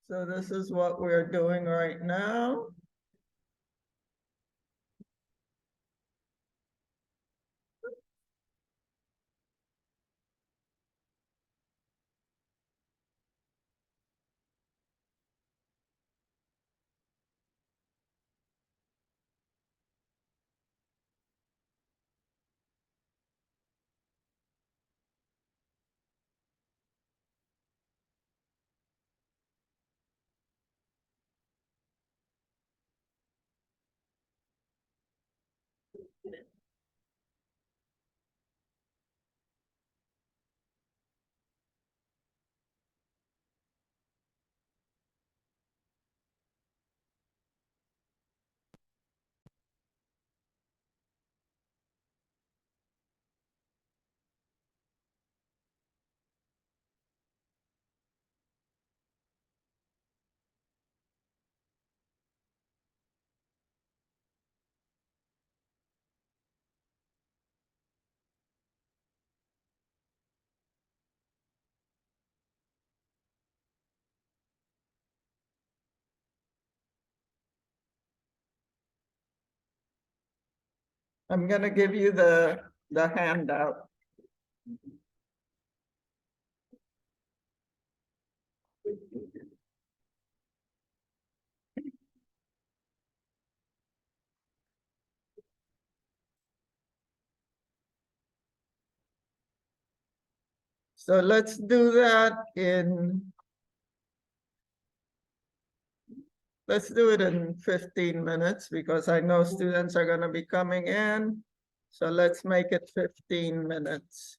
So this is what we're doing right now. I'm gonna give you the handout. So let's do that let's do it in 15 minutes because I know students are gonna be coming in. So let's make it 15 minutes.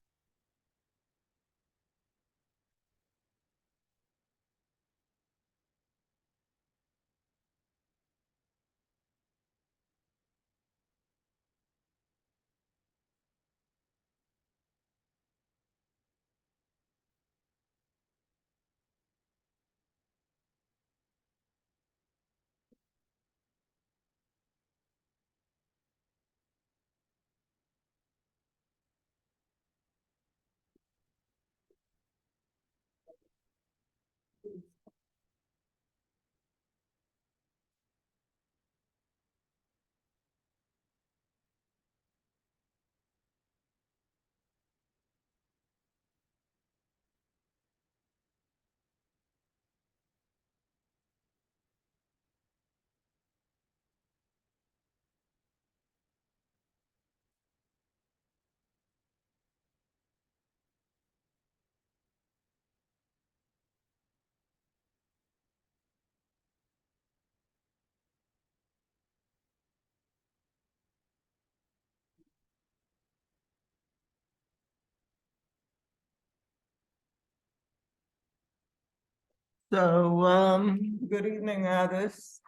So good evening, Addis.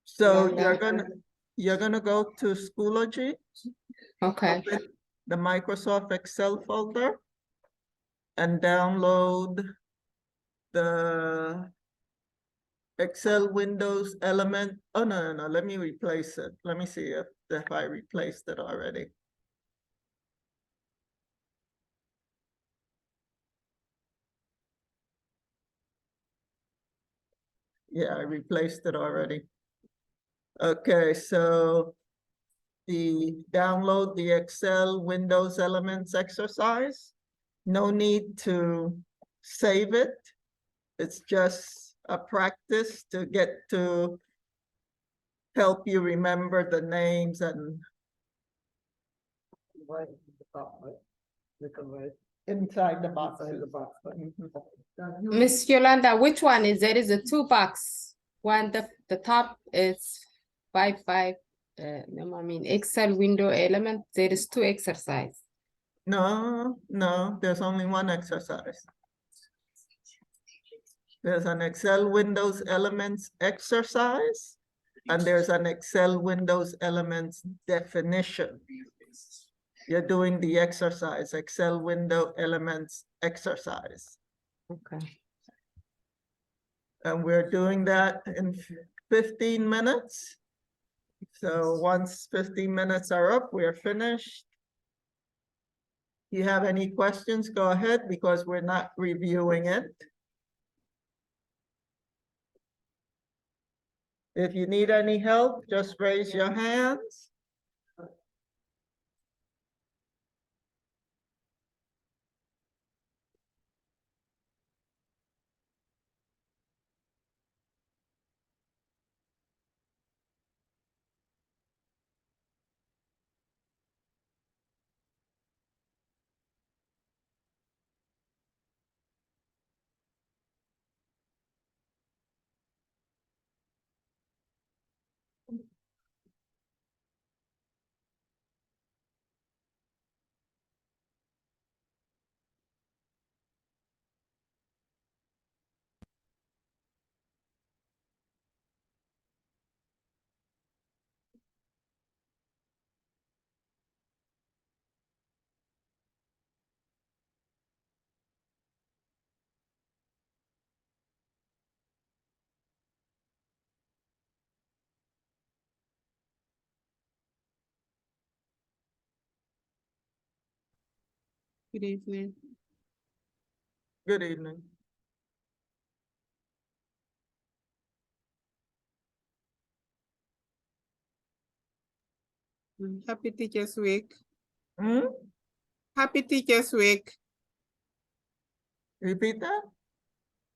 So you're gonna go to Schoology. Okay. Open the Microsoft Excel folder and download the Excel Windows element. Oh, no, let me replace it. Let me see if I replaced it already. Yeah, I replaced it already. Okay, so download the Excel Windows Elements exercise. No need to save it. It's just a practice to get to help you remember the names and inside the box. Miss Yolanda, which one is there? Is a 2 box? One, the top is 5. No, I mean Excel window element. There is 2 exercise. No, there's only one exercise. There's an Excel Windows Elements exercise, and there's an Excel Windows Elements definition. You're doing the exercise, Excel Window Elements exercise. Okay. And we're doing that in 15 minutes. So once 15 minutes are up, we're finished. You have any questions, go ahead, because we're not reviewing it. If you need any help, just raise your hands. Good evening. Good evening. Happy Teachers Week. Hmm? Happy Teachers Week. Repeat that?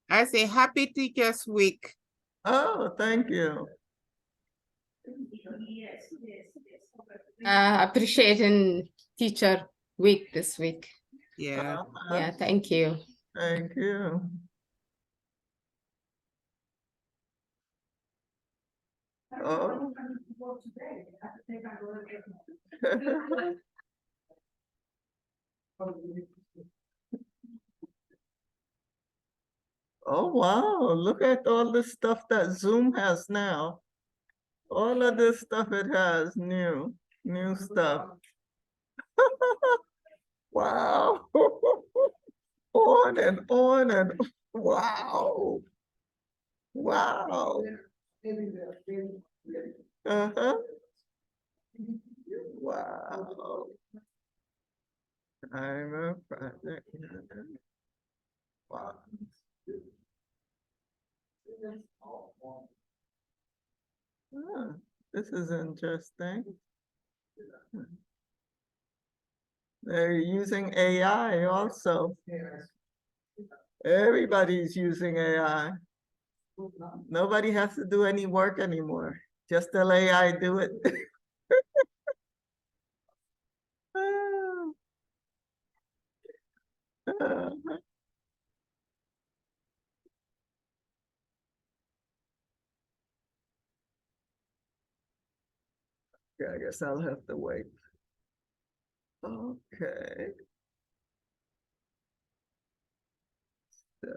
I say Happy Teachers Week. Oh, thank you. Appreciating Teacher Week this week. Yeah. Yeah, thank you. Thank you. Oh. Oh, wow, look at all the stuff that Zoom has now. All of this stuff it has, new stuff. Wow. On and on and, wow. Wow. Uh-huh. Wow. I'm a project. Wow. Ah, this is interesting. They're using AI also. Everybody's using AI. Nobody has to do any work anymore. Just tell AI do it. Yeah, I guess I'll have to wait. Okay. So.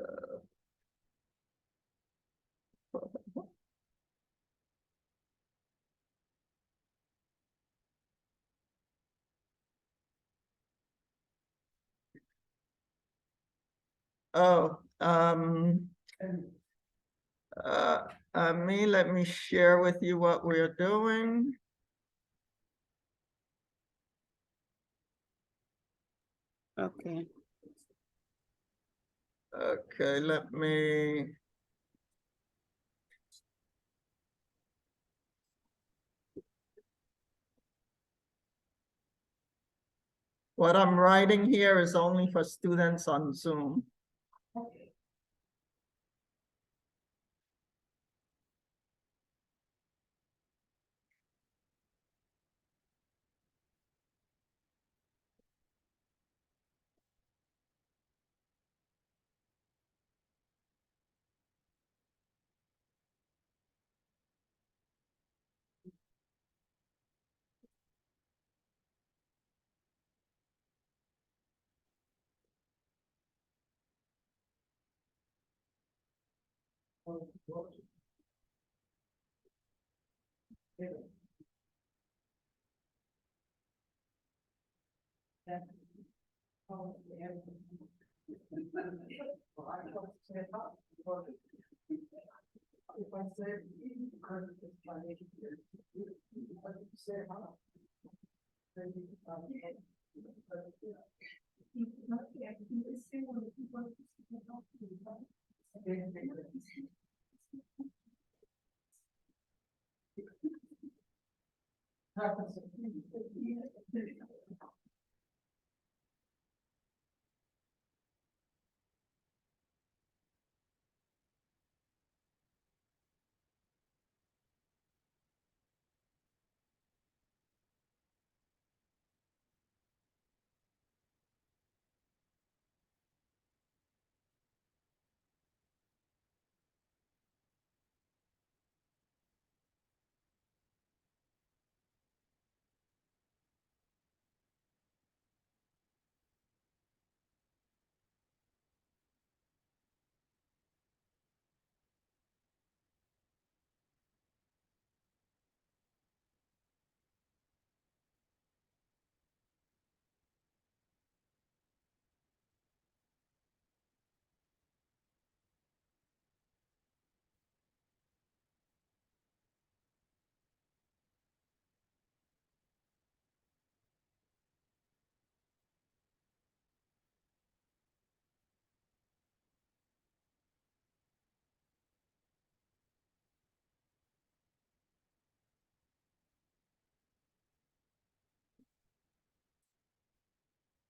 Oh, let me share with you what we're doing. Okay. Okay, let me. What I'm writing here is only for students on Zoom.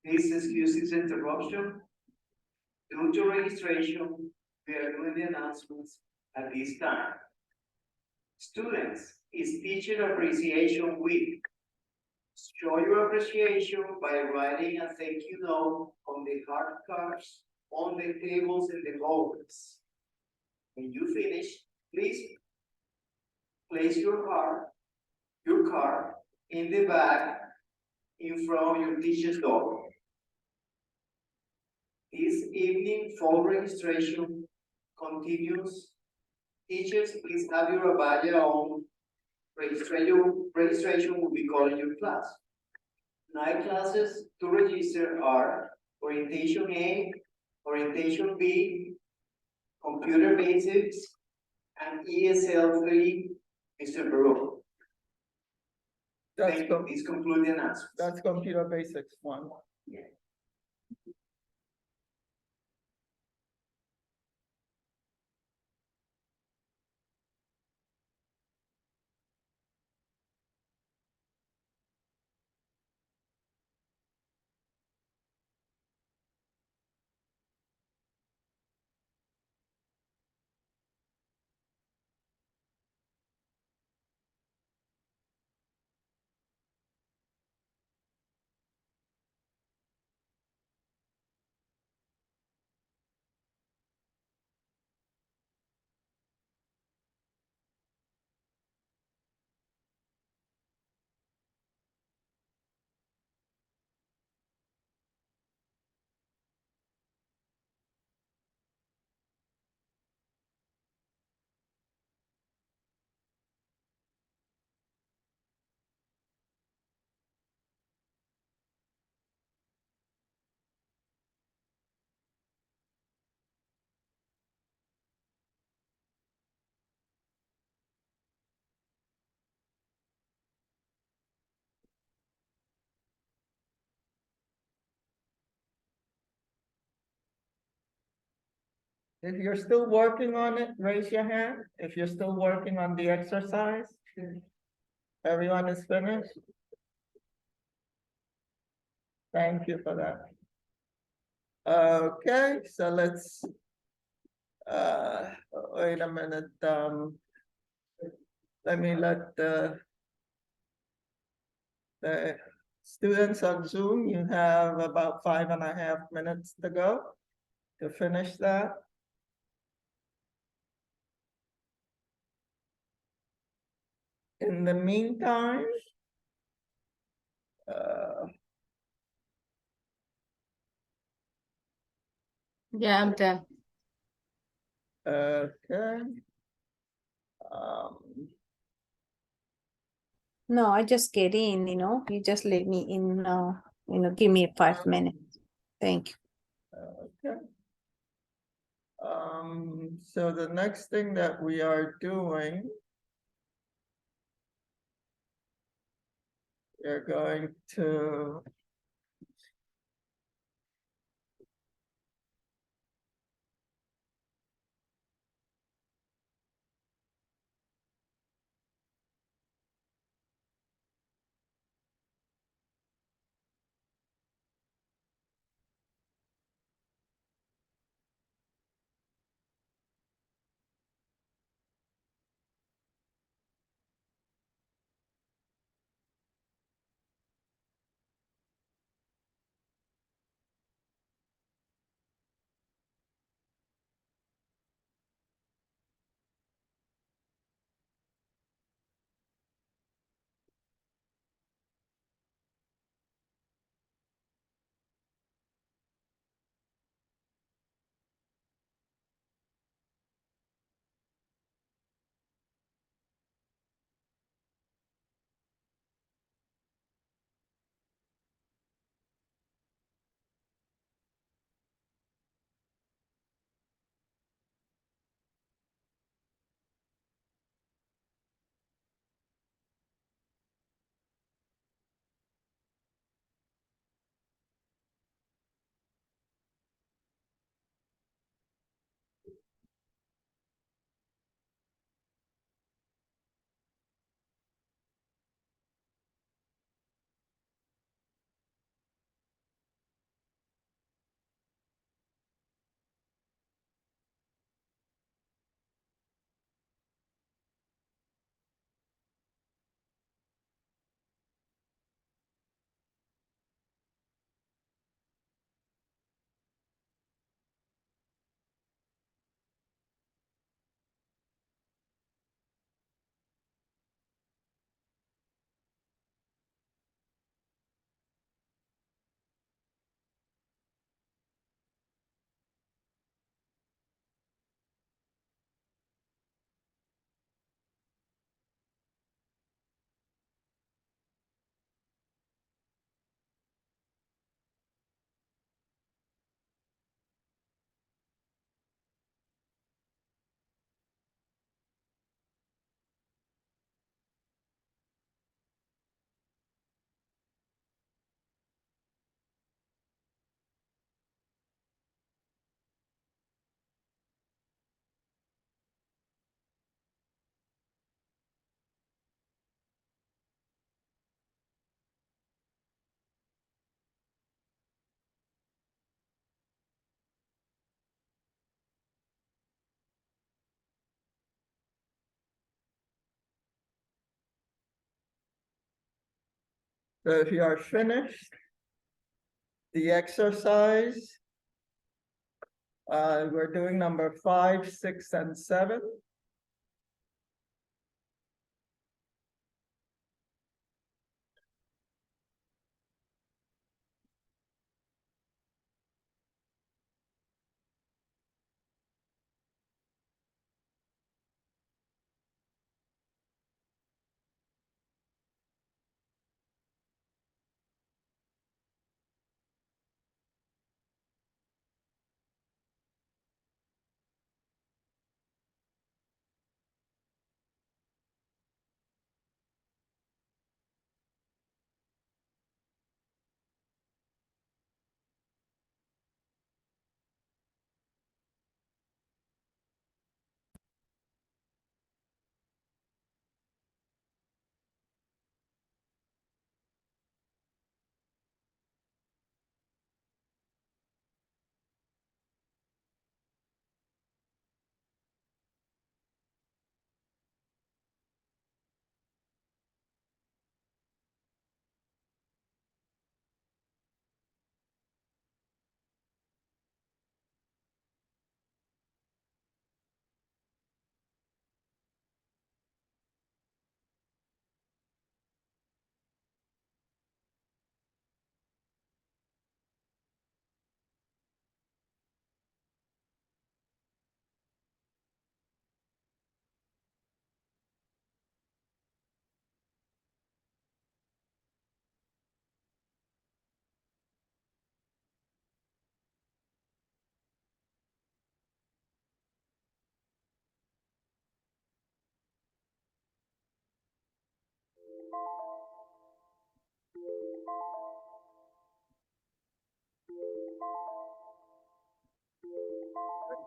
Please excuse this interruption. Due to registration, we are doing the announcements at this time. Students, it's Teacher Appreciation Week. Show your appreciation by writing a thank you note on the hard cards, on the tables in the hallways. When you finish, please place your card in the bag in front of your teacher's door. This evening, fall registration continues. Teachers, please have your abaya on. Registration will be calling your class. 9 classes to register are Orientation A, Orientation B, Computer Basics, and ESL 3, Mr. Baruch. That's, Thank you. Please conclude the announcements. that's computer basics 1. If you're still working on it, raise your hand. If you're still working on the exercise, everyone is finished? Thank you for that. Okay, so let's, wait a minute, let me let the students on Zoom, you have about 5.5 minutes to go to finish that. In the meantime, Yeah, I'm done. okay. No, I just get in, you just let me in, give me 5 minutes. Thank you. Okay. So the next thing that we are doing, we're going to So if you are finished the exercise, we're doing number 5, 6, and 7.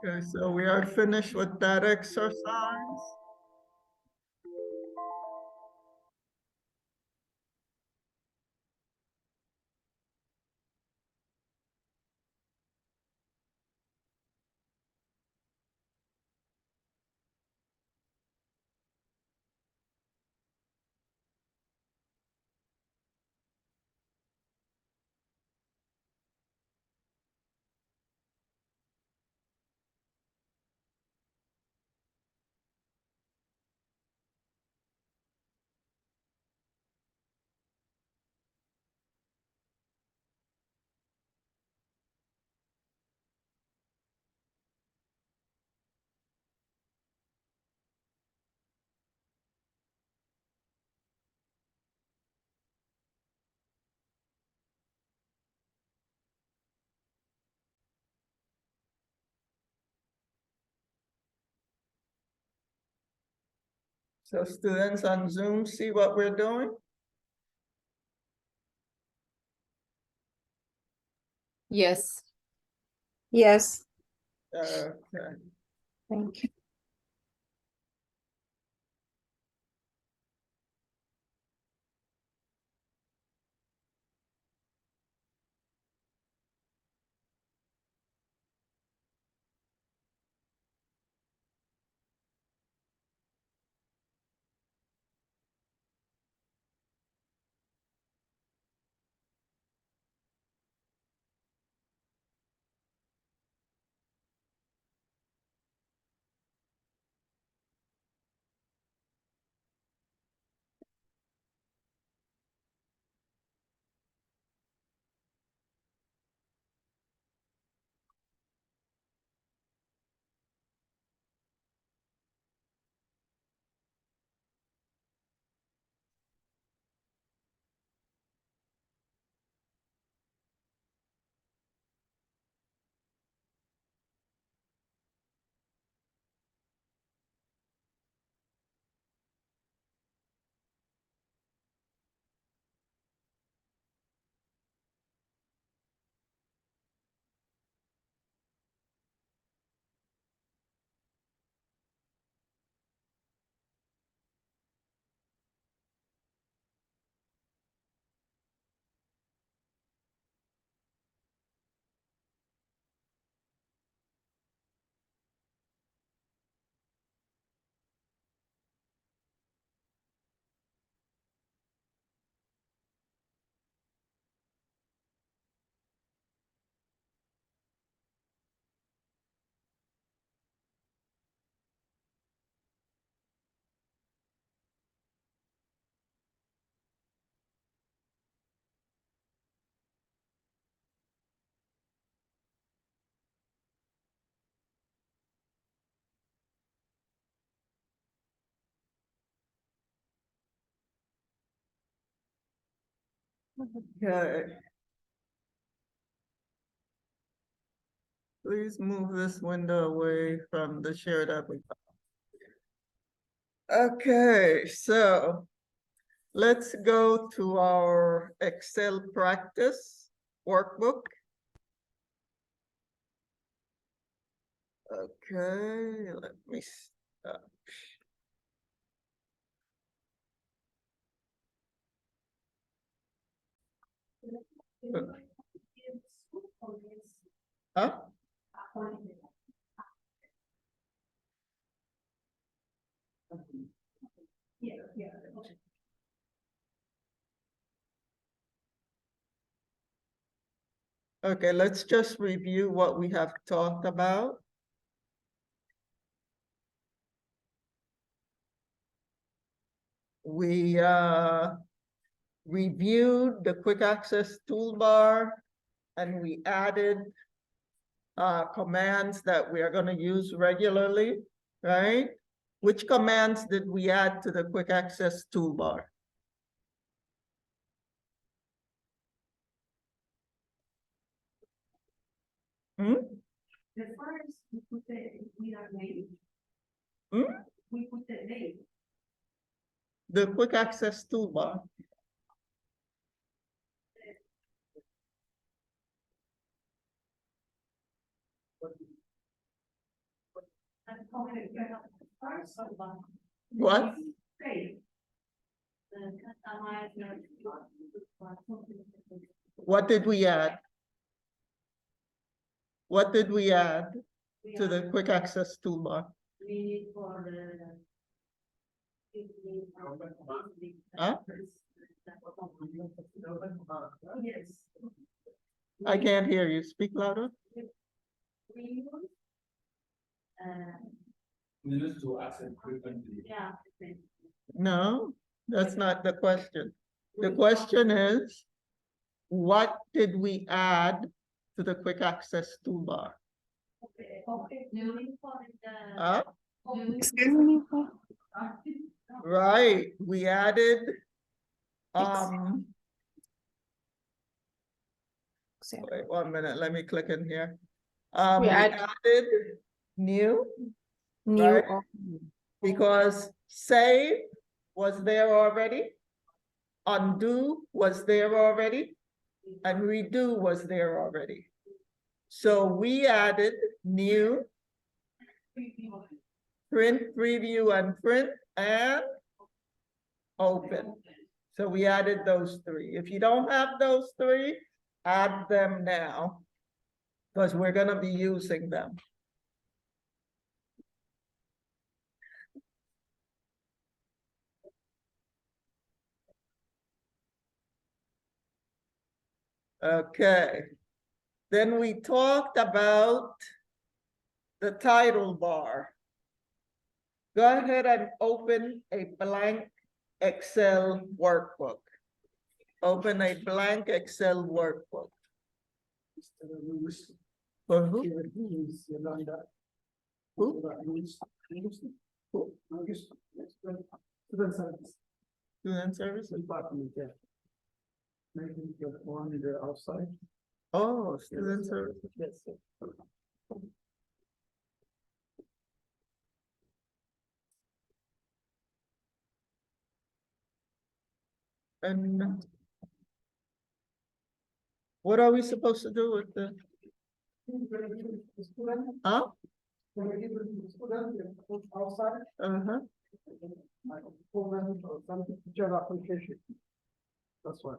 Okay, so we are finished with that exercise. So students on Zoom see what we're doing? Yes. Yes, Okay. thank you. Okay. Please move this window away from the shared application. Okay, so let's go to our Excel practice workbook. Okay, let me stop. Huh? Okay, let's just review what we have talked about. We reviewed the quick access toolbar and we added commands that we are going to use regularly, right? Which commands did we add to the quick access toolbar? Hmm? The first, we put our name. Hmm? We put the name. The quick access toolbar. And comment, you have the first one. What? Say. The customize your. What did we add? What did we add to the quick access toolbar? We need for the. Huh? Yes. I can't hear you. Speak louder. We use. We used to access frequently. Yeah. No, that's not the question. The question is, what did we add to the quick access toolbar? Okay, okay, doing for the. Huh? Excuse me. Right, we added, wait 1 minute, let me click in here. We We add- added new, New. Right. because save was there already. Undo was there already, and redo was there already. So we added new, print, preview, and print, and open. So we added those three. If you don't have those three, add them now, because we're gonna be using them. Okay. Then we talked about the title bar. Go ahead and open a blank Excel workbook. Open a blank Excel workbook. For who? Who? Who? Student service? Maybe the one in the outside. Oh, student service. Yes. And what are we supposed to do with the? Huh? Outside. Uh-huh. Job application. That's why.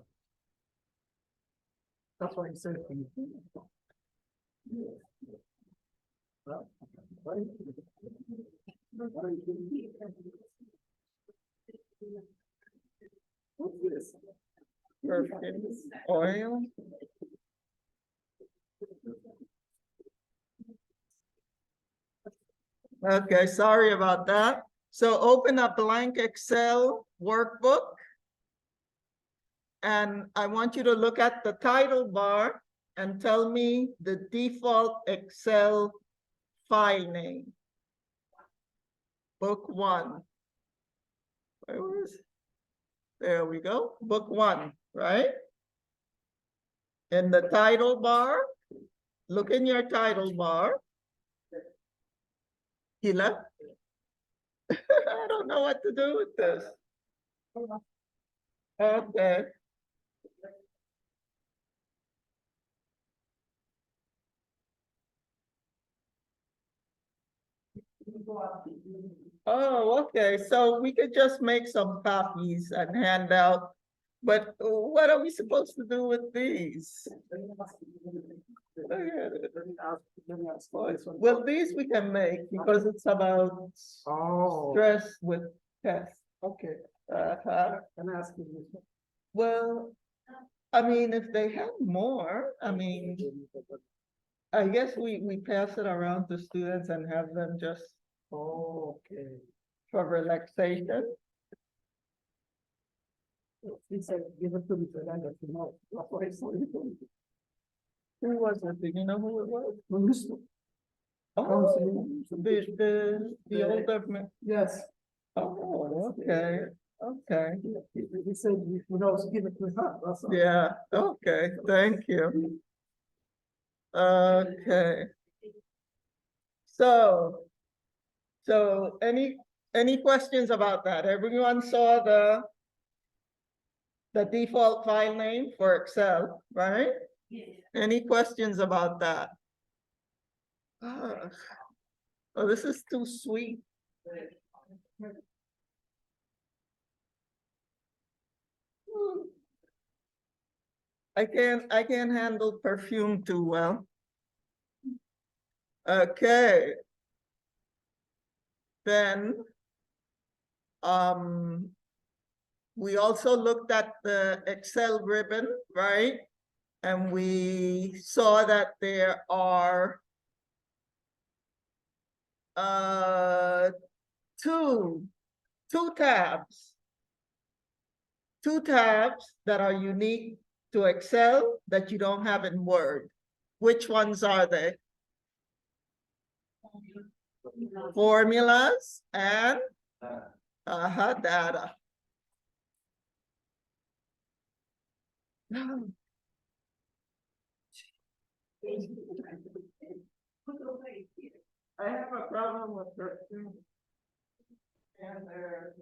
That's why he said. What's this? Perfume, oil. Okay, sorry about that. So open a blank Excel workbook. And I want you to look at the title bar and tell me the default Excel file name. Book 1. Where was? There we go, book 1, right? In the title bar, look in your title bar. He left. I don't know what to do with this. Okay. Oh, okay, so we could just make some copies and hand out, but what are we supposed to do with these? Well, these we can make because it's about Oh, stress with tests. okay. Uh-huh. Can I ask you this? Well, I mean, if they have more, I mean, I guess we pass it around to students and have them just Okay. for relaxation. He said, give it to me, so I got to know. That's why I saw it. Who was it? Do you know who it was? Well, listen, Oh, Councilman. the older man. yes. Oh, okay, okay. He said, you know, give it to her, that's all. Yeah, okay, thank you. Okay. So any questions about that? Everyone saw the default file name for Excel, right? Any questions about that? Ah, oh, this is too sweet. I can't handle perfume too well. Okay. Then, we also looked at the Excel ribbon, right? And we saw that there are two tabs. Two tabs that are unique to Excel that you don't have in Word. Which ones are they? Formulas and data. I have a problem with her too. And their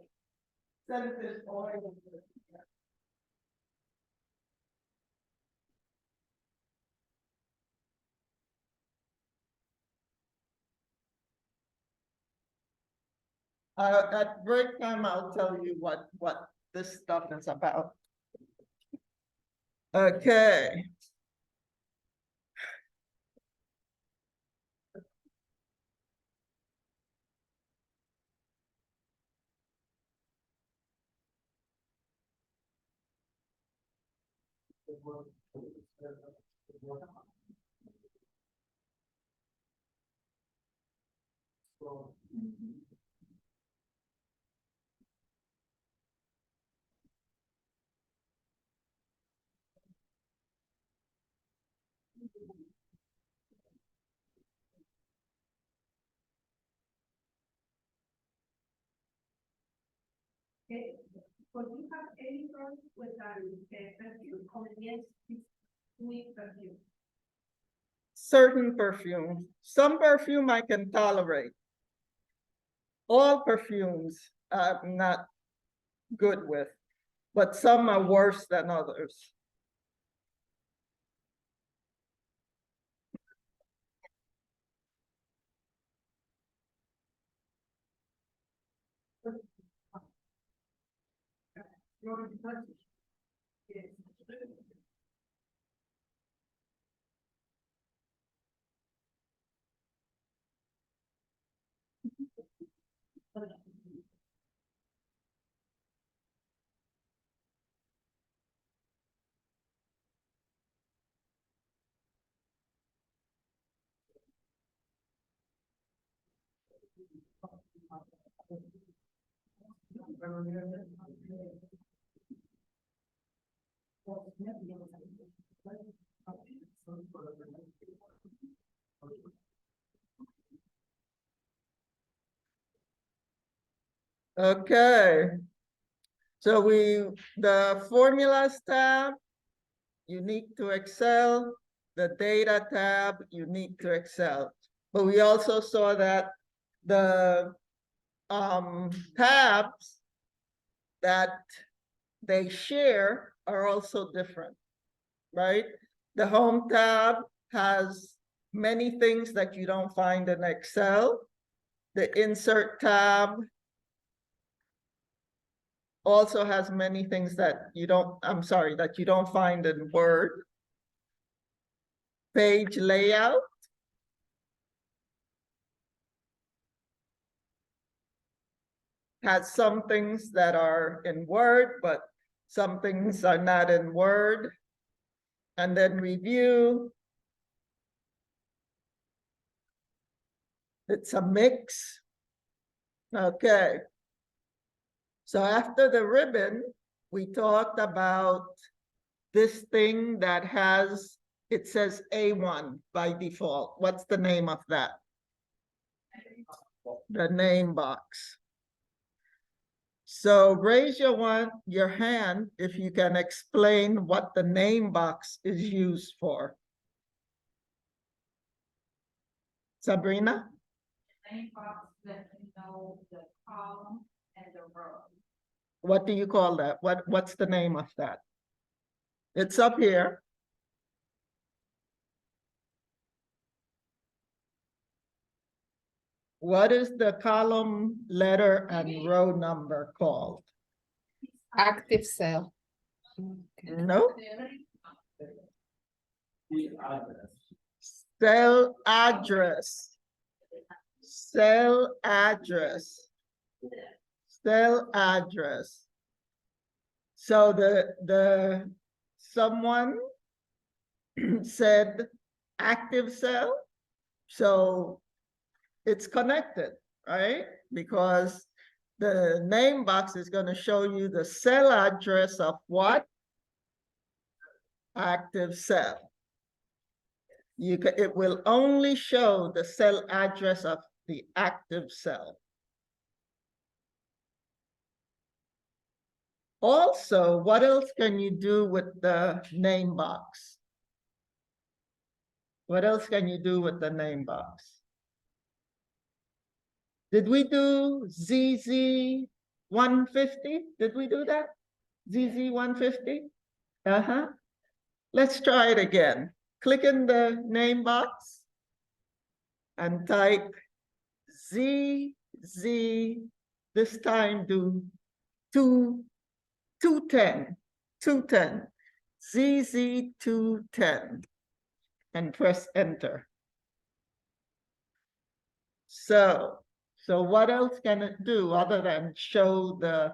sensitive oil. At break time, I'll tell you what this stuff is about. Okay. Okay, would you have any problem with perfume, convenience, with perfume? Certain perfumes. Some perfume I can tolerate. All perfumes I'm not good with, but some are worse than others. Okay. So the formulas tab unique to Excel, the data tab, unique to Excel. But we also saw that the tabs that they share are also different, right? The home tab has many things that you don't find in Excel. The insert tab also has many things that you don't, I'm sorry, that you don't find in Word. Page layout. Has some things that are in Word, but some things are not in Word. And then review. It's a mix. Okay. So after the ribbon, we talked about this thing that has, it says A1 by default. What's the name of that? The name box. So raise your hand if you can explain what the name box is used for. Sabrina? Name box, let me know the column and the row. What do you call that? What's the name of that? It's up here. What is the column, letter, and row number called? Active cell. Okay. No? Cell address. Cell address. Cell address. So the someone said active cell, so it's connected, right? Because the name box is going to show you the cell address of what? Active cell. It will only show the cell address of the active cell. Also, what else can you do with the name box? What else can you do with the name box? Did we do ZZ 150? Did we do that? ZZ 150? Uh-huh. Let's try it again. Click in the name box and type ZZ, this time do 210, ZZ 210, and press enter. So what else can it do other than show the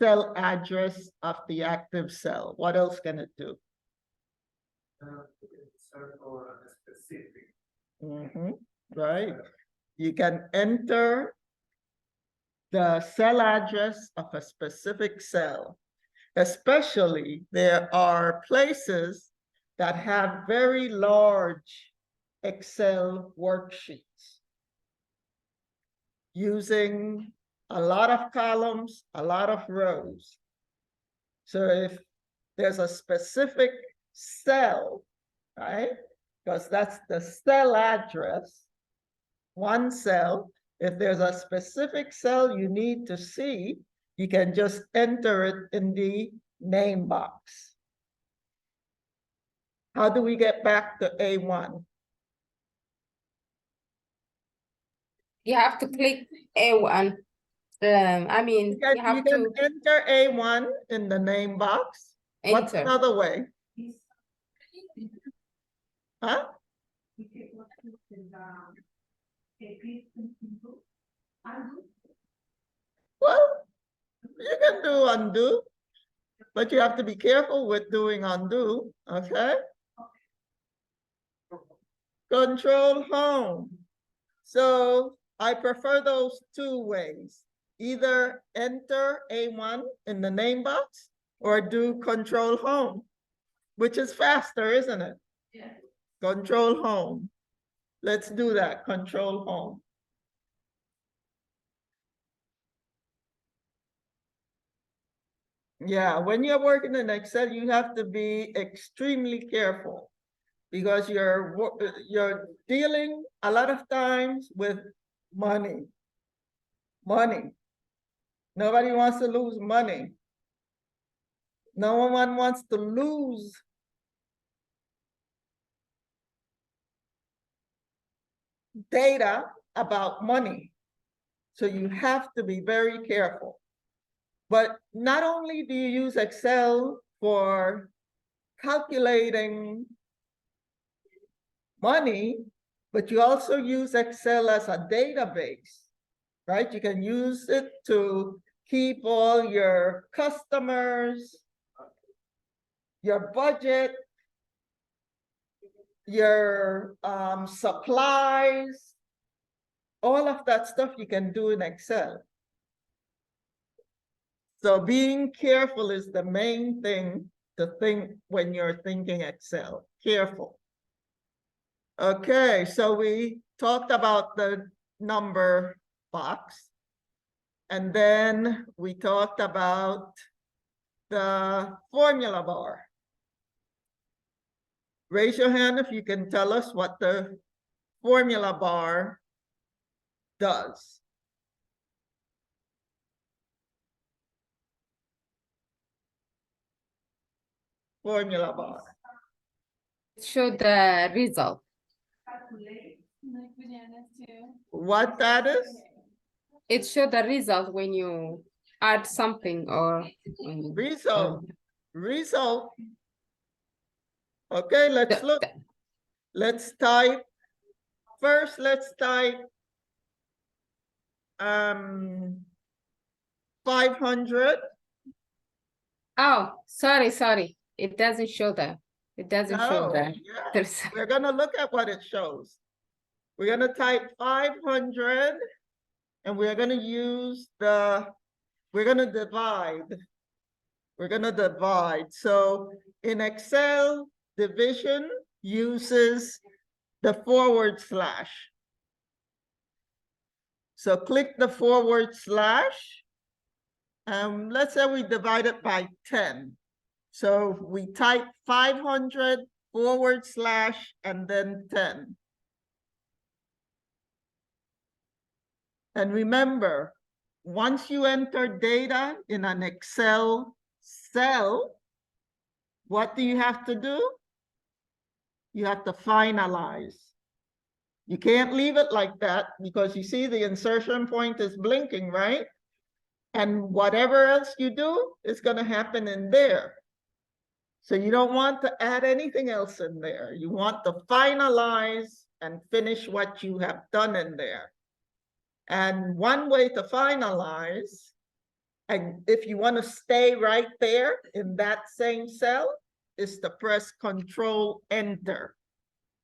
cell address of the active cell? What else can it do? Right. You can enter the cell address of a specific cell. Especially, there are places that have very large Excel worksheets using a lot of columns, a lot of rows. So if there's a specific cell, right? Because that's the cell address, one cell. If there's a specific cell you need to see, you can just enter it in the name box. How do we get back to A1? You have to click A1. I mean, You can have to enter A1 in the name box. What's enter. another way? Huh? Well, you can do undo, but you have to be careful with doing undo, okay? Control home. So I prefer those two ways. Either enter A1 in the name box or do control home, which is faster, isn't it? Yeah. Control home. Let's do that, control home. Yeah, when you're working in Excel, you have to be extremely careful because you're dealing a lot of times with money. Money. Nobody wants to lose money. No one wants to lose data about money. So you have to be very careful. But not only do you use Excel for calculating money, but you also use Excel as a database, right? You can use it to keep all your customers, your budget, your supplies, all of that stuff you can do in Excel. So being careful is the main thing to think when you're thinking Excel, careful. Okay, so we talked about the number box. And then we talked about the formula bar. Raise your hand if you can tell us what the formula bar does. Formula bar. Show the result. What that is? It show the result when you add something or Result. Result. Okay, let's look. Let's type. First, let's type 500. Oh, sorry. It doesn't show that. It doesn't show No, that. yeah. There's We're gonna look at what it shows. We're gonna type 500 and we're gonna use we're gonna divide. We're gonna divide. So in Excel, division uses the /. So click the /. Let's say we divide it by 10. So we type 500 / and then 10. And remember, once you enter data in an Excel cell, what do you have to do? You have to finalize. You can't leave it like that because you see the insertion point is blinking, right? And whatever else you do is going to happen in there. So you don't want to add anything else in there. You want to finalize and finish what you have done in there. And one way to finalize, and if you want to stay right there in that same cell, is to press Control Enter.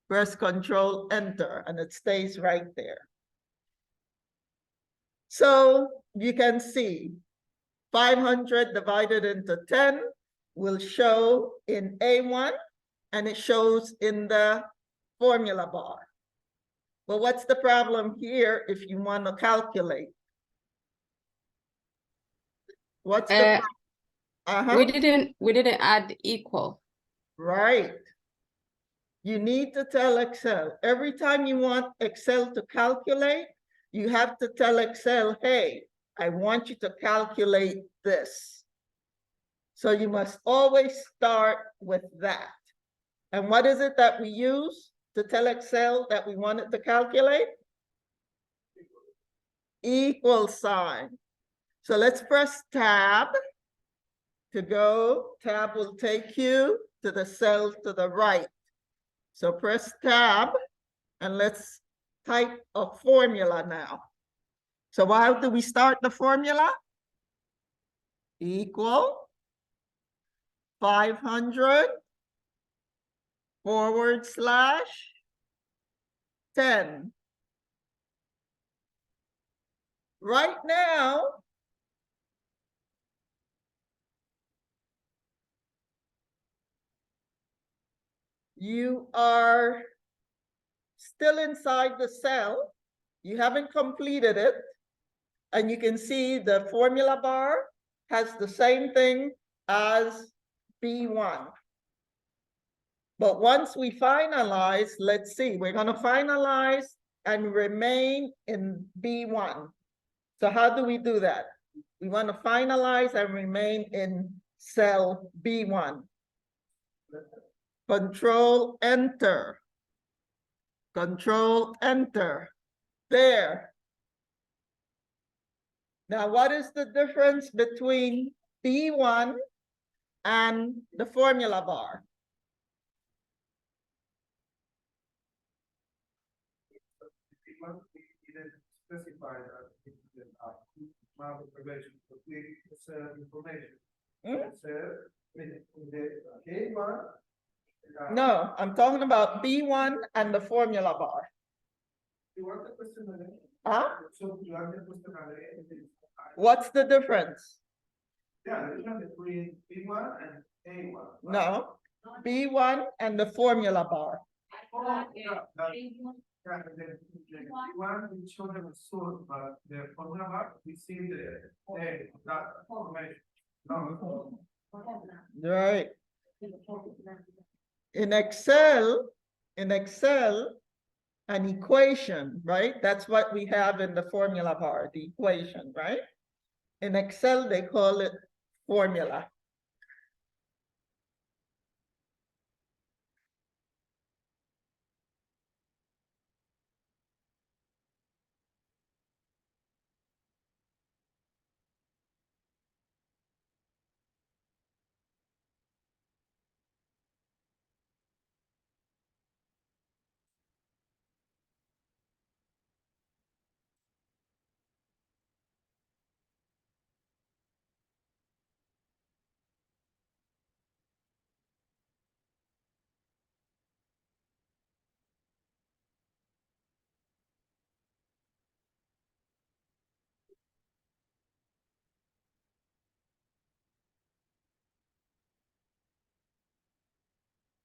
Press Control Enter, and it stays right there. So you can see 500 divided into 10 will show in A1, and it shows in the formula bar. But what's the problem here if you want to calculate? What's the we didn't add equal. Right. You need to tell Excel. Every time you want Excel to calculate, you have to tell Excel, hey, I want you to calculate this. So you must always start with that. And what is it that we use to tell Excel that we want it to calculate? Equal sign. So let's press Tab to go. Tab will take you to the cell to the right. So press Tab and let's type a formula now. So how do we start the formula? Equal 500 / 10. Right now, you are still inside the cell. You haven't completed it. And you can see the formula bar has the same thing as B1. But once we finalize, let's see, we're gonna finalize and remain in B1. So how do we do that? We want to finalize and remain in cell B1. Control Enter. Control Enter. There. Now, what is the difference between B1 and the formula bar? Specify that it is amount of information, but it's information. Hmm? It's in the K1. No, I'm talking about B1 and the formula bar. You want the question again? Huh? So you want the question again? What's the difference? Yeah, the difference between B1 and A1. No, B1 and the formula bar. Oh, yeah, yeah, the one we show them a source, but the formula bar, we see that information. No. Right. In Excel, an equation, right? That's what we have in the formula bar, the equation, right? In Excel, they call it formula.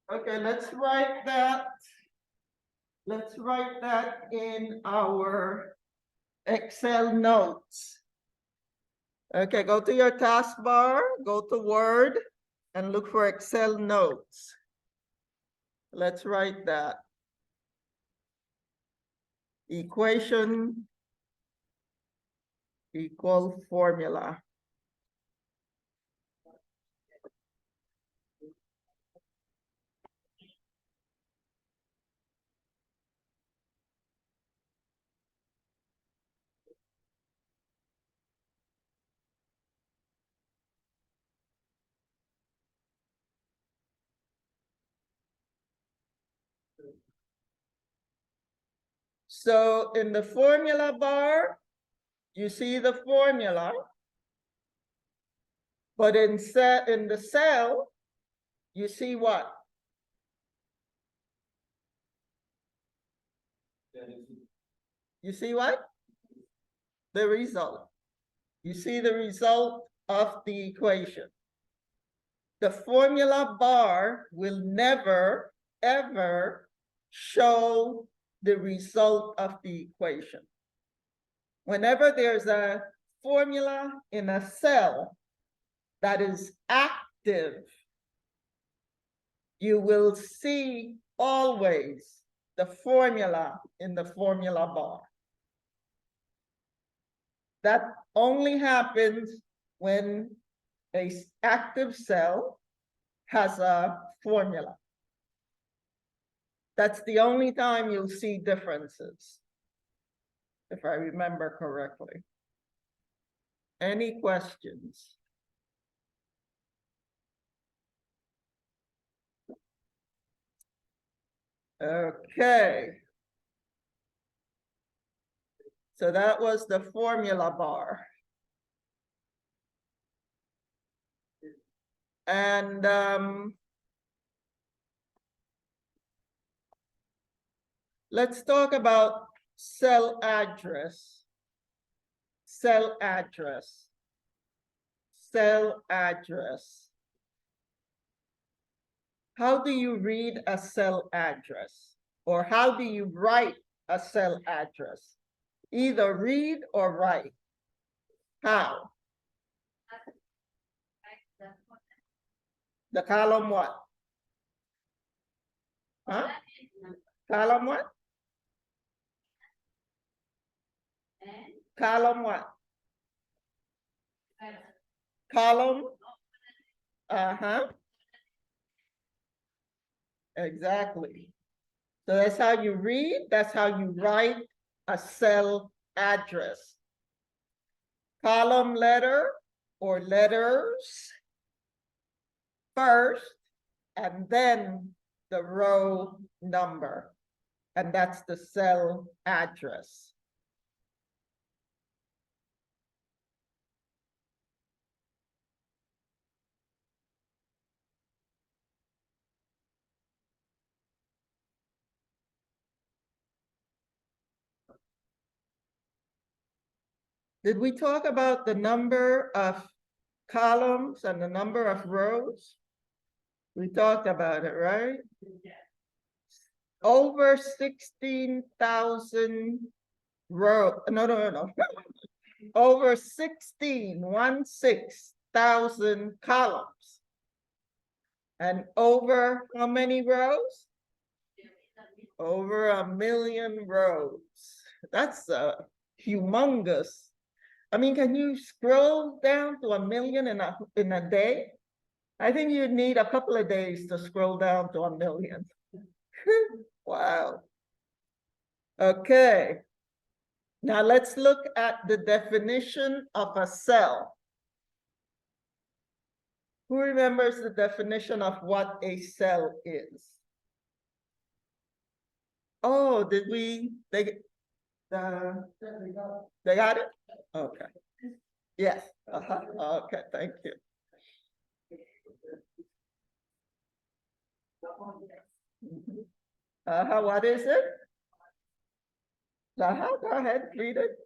Okay, let's write that. Let's write that in our Excel notes. Okay, go to your taskbar, go to Word, and look for Excel notes. Let's write that. Equation equal formula. So in the formula bar, you see the formula, but in the cell, you see what? You see what? The result. You see the result of the equation. The formula bar will never, ever show the result of the equation. Whenever there's a formula in a cell that is active, you will see always the formula in the formula bar. That only happens when an active cell has a formula. That's the only time you'll see differences, if I remember correctly. Any questions? Okay. So that was the formula bar. And let's talk about cell address. Cell address. Cell address. How do you read a cell address? Or how do you write a cell address? Either read or write. How? The column what? Huh? Column what? Column what? Column? Uh-huh. Exactly. So that's how you read, that's how you write a cell address. Column letter or letters first, and then the row number. And that's the cell address. Did we talk about the number of columns and the number of rows? We talked about it, right? Over 16,000 row, no. Over 16,000 columns. And over how many rows? Over 1 million rows. That's humongous. I mean, can you scroll down to 1 million in a day? I think you need a couple of days to scroll down to 1 million. Wow. Okay. Now let's look at the definition of a cell. Who remembers the definition of what a cell is? Oh, did we, they got it? Okay. Yes, okay, thank you. What is it? Go ahead, read it.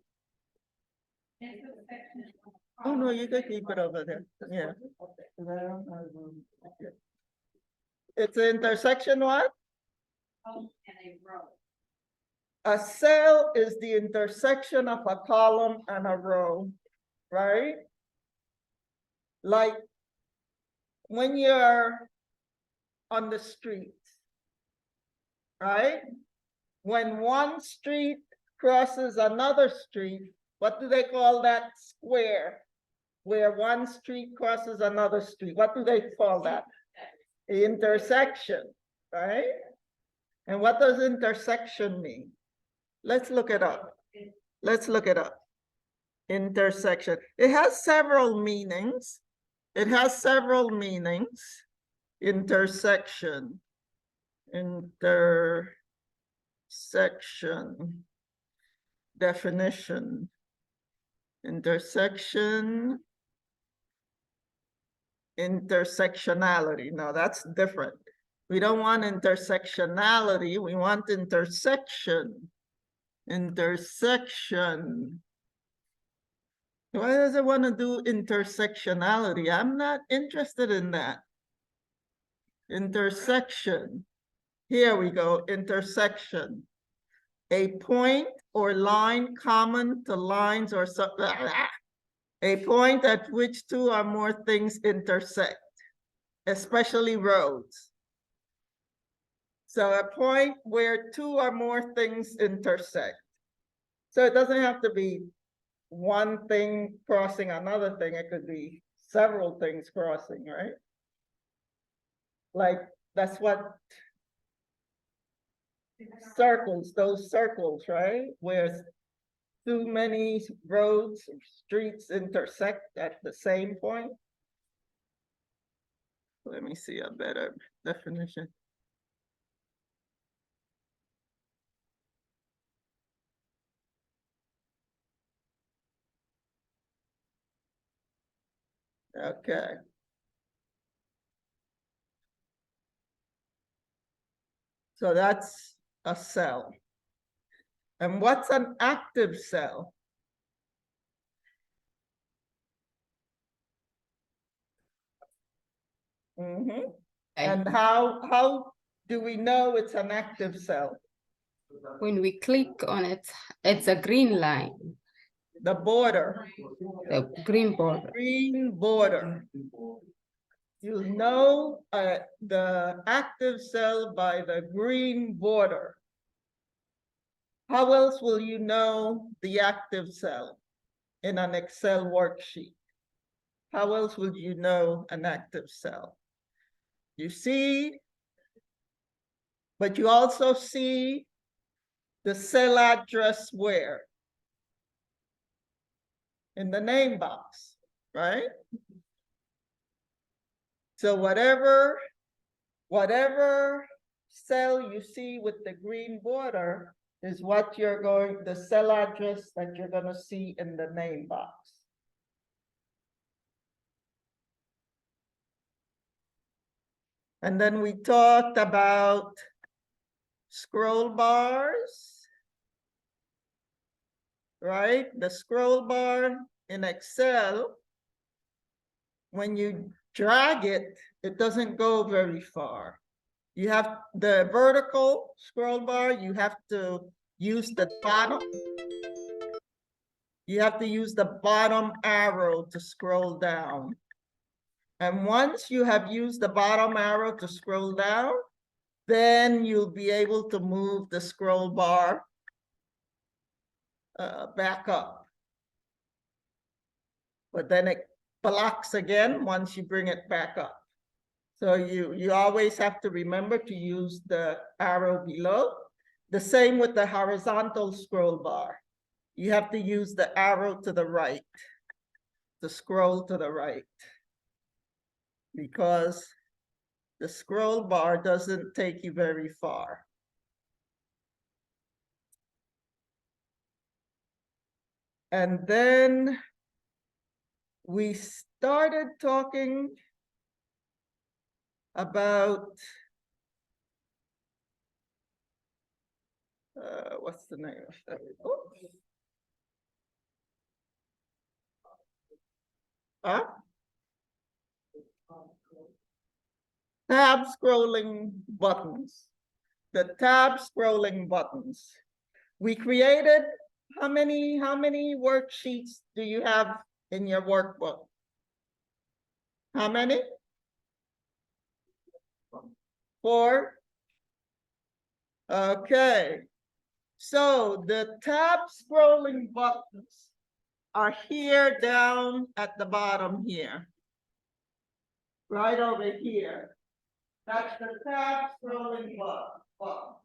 Oh, no, you can keep it over there, yeah. It's an intersection what? A cell is the intersection of a column and a row, right? Like when you're on the street, right? When one street crosses another street, what do they call that square? Where one street crosses another street, what do they call that? The intersection, right? And what does intersection mean? Let's look it up. Let's look it up. Intersection. It has several meanings. It has several meanings. Intersection. Intersection. Definition. Intersection. Intersectionality. No, that's different. We don't want intersectionality. We want intersection. Intersection. Why does it want to do intersectionality? I'm not interested in that. Intersection. Here we go, intersection. A point or line common to lines or something. A point at which two or more things intersect, especially roads. So a point where two or more things intersect. So it doesn't have to be one thing crossing another thing. It could be several things crossing, right? Like that's what circles, those circles, right? Where too many roads, streets intersect at the same point. Let me see a better definition. Okay. So that's a cell. And what's an active cell? And how do we know it's an active cell? When we click on it, it's a green line, The border. the green border. Green border. You know the active cell by the green border. How else will you know the active cell in an Excel worksheet? How else would you know an active cell? You see, but you also see the cell address where? In the name box, right? So whatever cell you see with the green border is what the cell address that you're gonna see in the name box. And then we talked about scroll bars, right? The scroll bar in Excel, when you drag it, it doesn't go very far. You have the vertical scroll bar, you have to use the bottom. You have to use the bottom arrow to scroll down. And once you have used the bottom arrow to scroll down, then you'll be able to move the scroll bar back up. But then it blocks again once you bring it back up. So you always have to remember to use the arrow below. The same with the horizontal scroll bar. You have to use the arrow to the right, to scroll to the right, because the scroll bar doesn't take you very far. And then we started talking about what's the name of that? Huh? Tab scrolling buttons. The tab scrolling buttons. We created how many worksheets do you have in your workbook? How many? 4. Okay. So the tab scrolling buttons are here down at the bottom here. Right over here. That's the tab scrolling buttons.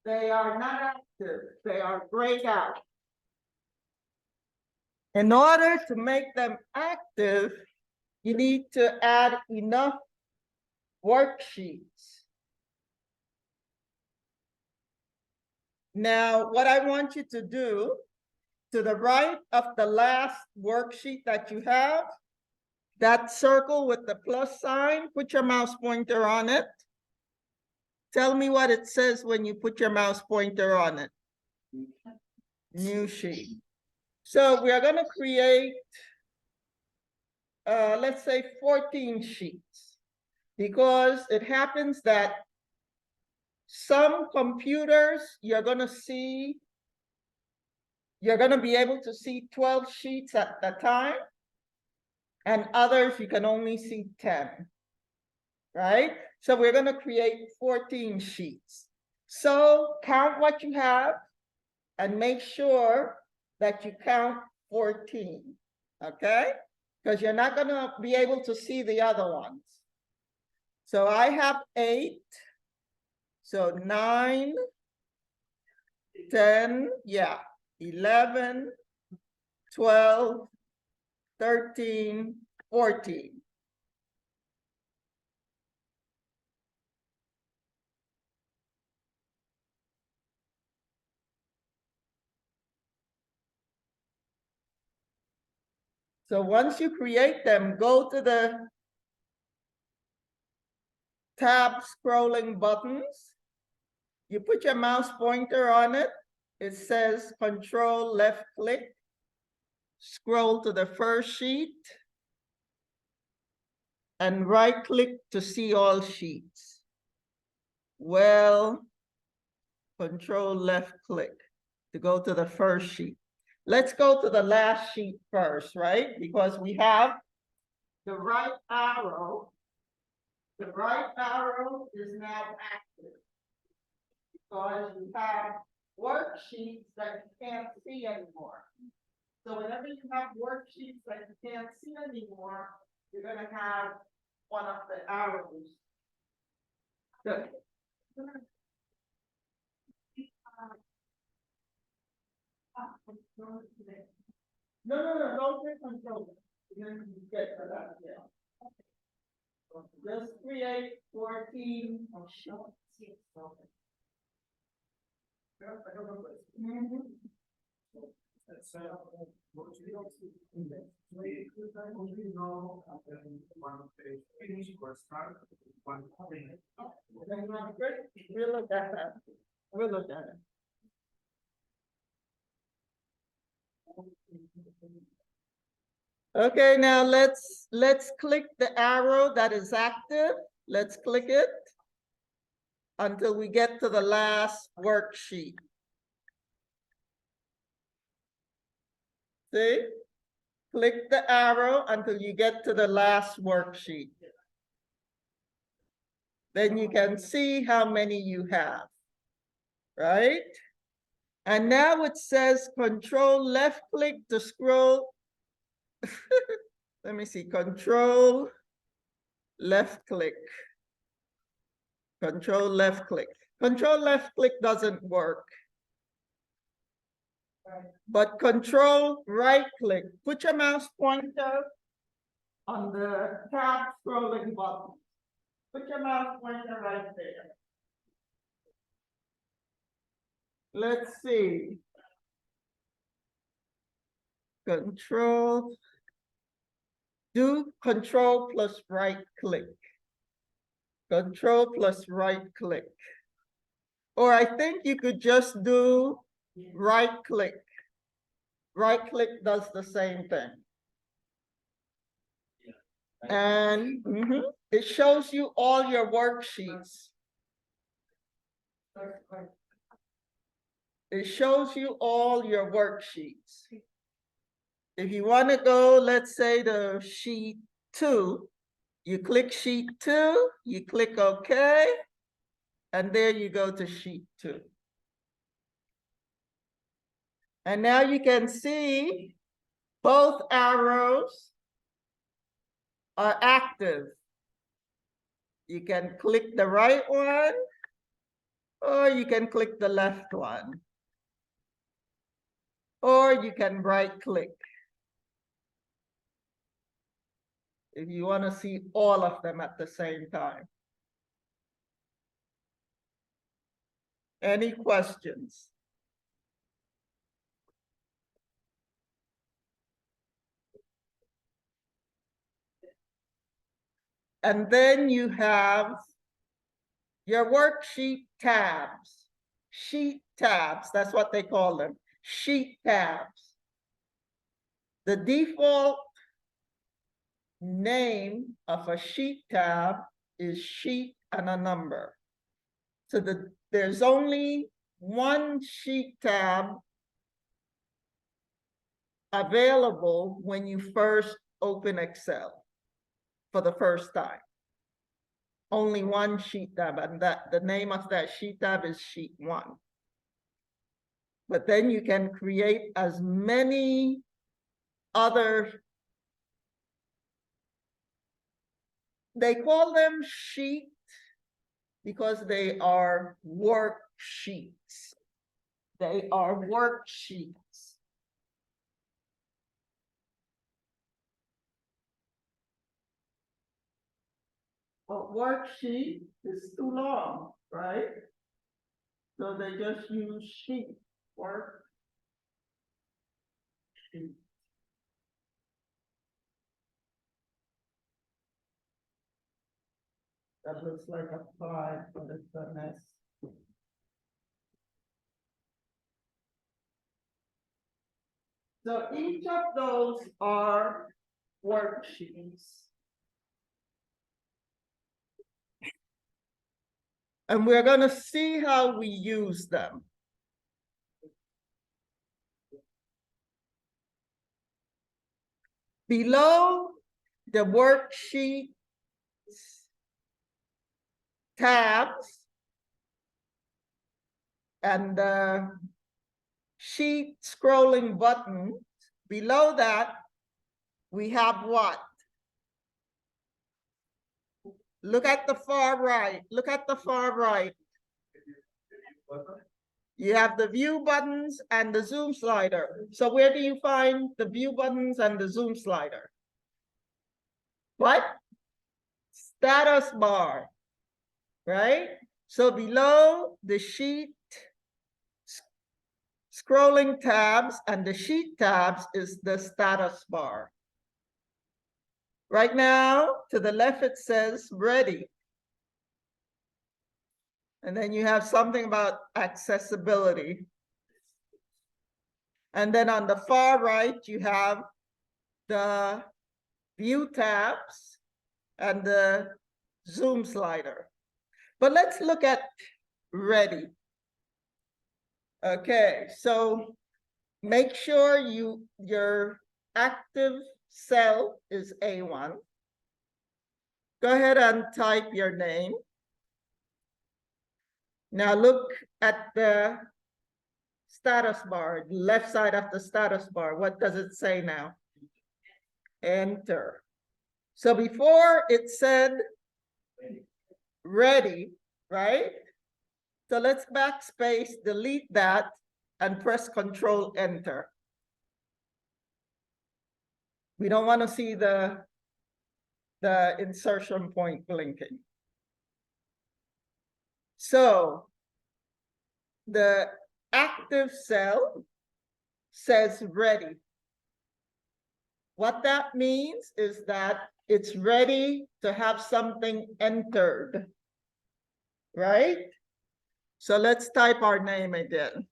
They are not active, they are grayed out. In order to make them active, you need to add enough worksheets. Now, what I want you to do, to the right of the last worksheet that you have, that circle with the plus sign, put your mouse pointer on it. Tell me what it says when you put your mouse pointer on it. New sheet. So we are going to create, let's say 14 sheets, because it happens that some computers you're going to be able to see 12 sheets at a time, and others you can only see 10, right? So we're going to create 14 sheets. So count what you have and make sure that you count 14, okay? Because you're not going to be able to see the other ones. So I have 8. So 9, 10, yeah, 11, 12, 13, 14. So once you create them, go to the tab scrolling buttons. You put your mouse pointer on it. It says control left click. Scroll to the first sheet and right click to see all sheets. Well, control left click to go to the first sheet. Let's go to the last sheet first, right? Because we have the right arrow The right arrow is now active. Because you have worksheets that you can't see anymore. So whenever you have worksheets that you can't see anymore, you're gonna have one of the arrows. Good. No, don't take control. You're gonna get to that, yeah. Just create 14. Oh, shit. I have a question. Mhm. It's, what you don't see in there. We know, one page finish or start, one thing. We'll look at that. We'll look at it. Okay, now let's click the arrow that is active. Let's click it until we get to the last worksheet. See? Click the arrow until you get to the last worksheet. Then you can see how many you have, right? And now it says control left click to scroll. Let me see, control left click. Control left click. Control left click doesn't work. But control right click. Put your mouse pointer on the tab scrolling button. Put your mouse pointer right there. Let's see. Control. Do control plus right click. Control plus right click. Or I think you could just do right click. Right click does the same thing. And it shows you all your worksheets. It shows you all your worksheets. If you want to go, let's say to sheet 2, you click sheet 2, you click OK, and there you go to sheet 2. And now you can see both arrows are active. You can click the right one, or you can click the left one. Or you can right click. If you want to see all of them at the same time. Any questions? And then you have your worksheet tabs. Sheet tabs, that's what they call them. Sheet tabs. The default name of a sheet tab is sheet and a number. So there's only one sheet tab available when you first open Excel for the first time. Only one sheet tab, and the name of that sheet tab is sheet 1. But then you can create as many other, they call them sheet because they are worksheets. They are worksheets. But worksheet is too long, right? So they just use sheet, work. Sheet. That looks like a 5, but it's a mess. So each of those are worksheets. And we're going to see how we use them. Below the worksheets tabs and the sheet scrolling button. Below that, we have what? Look at the far right. Look at the far right. You have the view buttons and the zoom slider. So where do you find the view buttons and the zoom slider? What? Status bar, right? So below the sheet scrolling tabs and the sheet tabs is the status bar. Right now, to the left, it says ready. And then you have something about accessibility. And then on the far right, you have the view tabs and the zoom slider. But let's look at ready. Okay, so make sure your active cell is A1. Go ahead and type your name. Now look at the status bar, left side of the status bar. What does it say now? Enter. So before it said ready, right? So let's backspace, delete that, and press Control Enter. We don't want to see the insertion point blinking. So the active cell says ready. What that means is that it's ready to have something entered, right? So let's type our name again.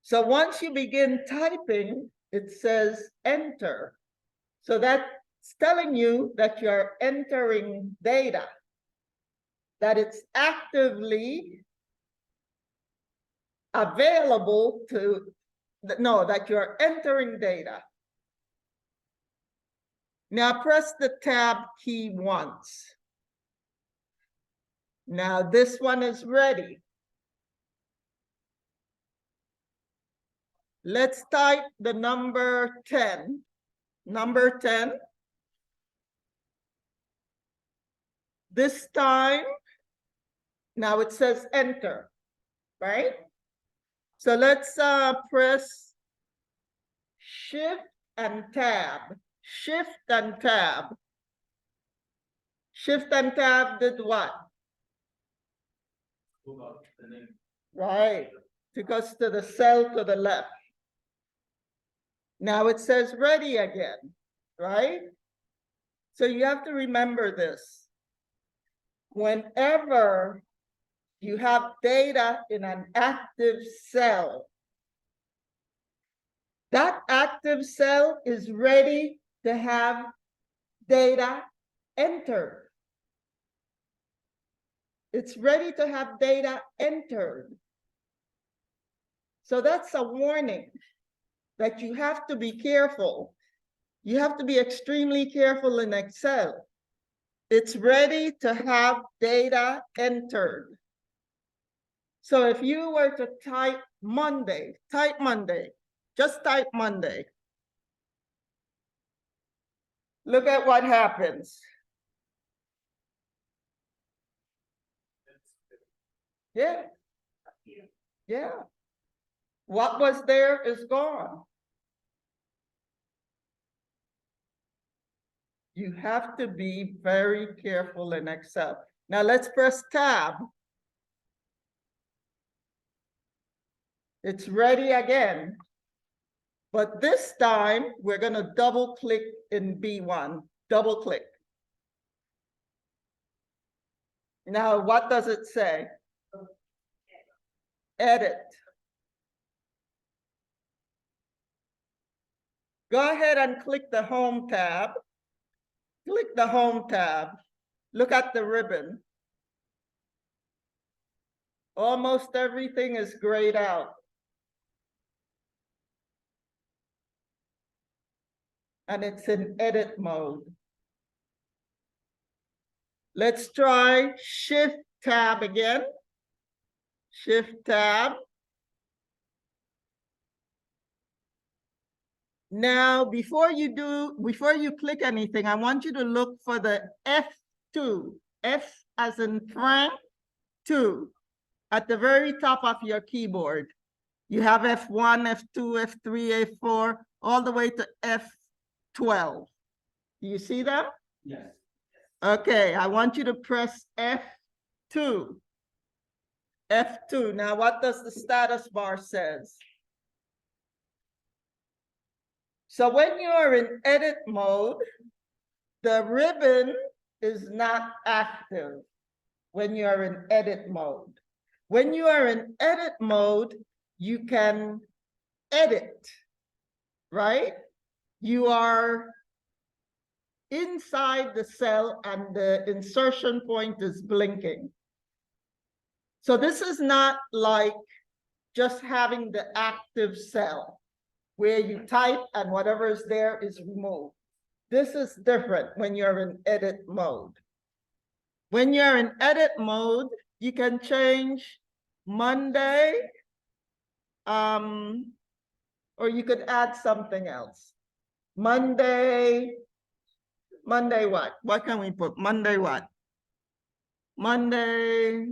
So once you begin typing, it says enter. So that's telling you that you're entering data, that it's actively available to, no, that you're entering data. Now press the tab key once. Now this one is ready. Let's type the number 10. Number 10. This time, now it says enter, right? So let's press Shift and Tab. Shift and Tab. Shift and Tab did what? Right, took us to the cell to the left. Now it says ready again, right? So you have to remember this. Whenever you have data in an active cell, that active cell is ready to have data entered. It's ready to have data entered. So that's a warning that you have to be careful. You have to be extremely careful in Excel. It's ready to have data entered. So if you were to type Monday, just type Monday. Look at what happens. Yeah. Yeah. What was there is gone. You have to be very careful in Excel. Now let's press Tab. It's ready again. But this time, we're going to double click in B1. Double click. Now, what does it say? Edit. Go ahead and click the Home tab. Click the Home tab. Look at the ribbon. Almost everything is grayed out. And it's in edit mode. Let's try Shift Tab again. Shift Tab. Now, before you click anything, I want you to look for the F2, F as in Frank, 2, at the very top of your keyboard. You have F1, F2, F3, F4, all the way to F12. Do you see them? Yes. Okay, I want you to press F2. F2. Now, what does the status bar says? So when you are in edit mode, the ribbon is not active when you are in edit mode. When you are in edit mode, you can edit, right? You are inside the cell and the insertion point is blinking. So this is not like just having the active cell where you type and whatever is there is removed. This is different when you're in edit mode. When you're in edit mode, you can change Monday, or you could add something else. Monday what? What can we put? Monday what? Monday,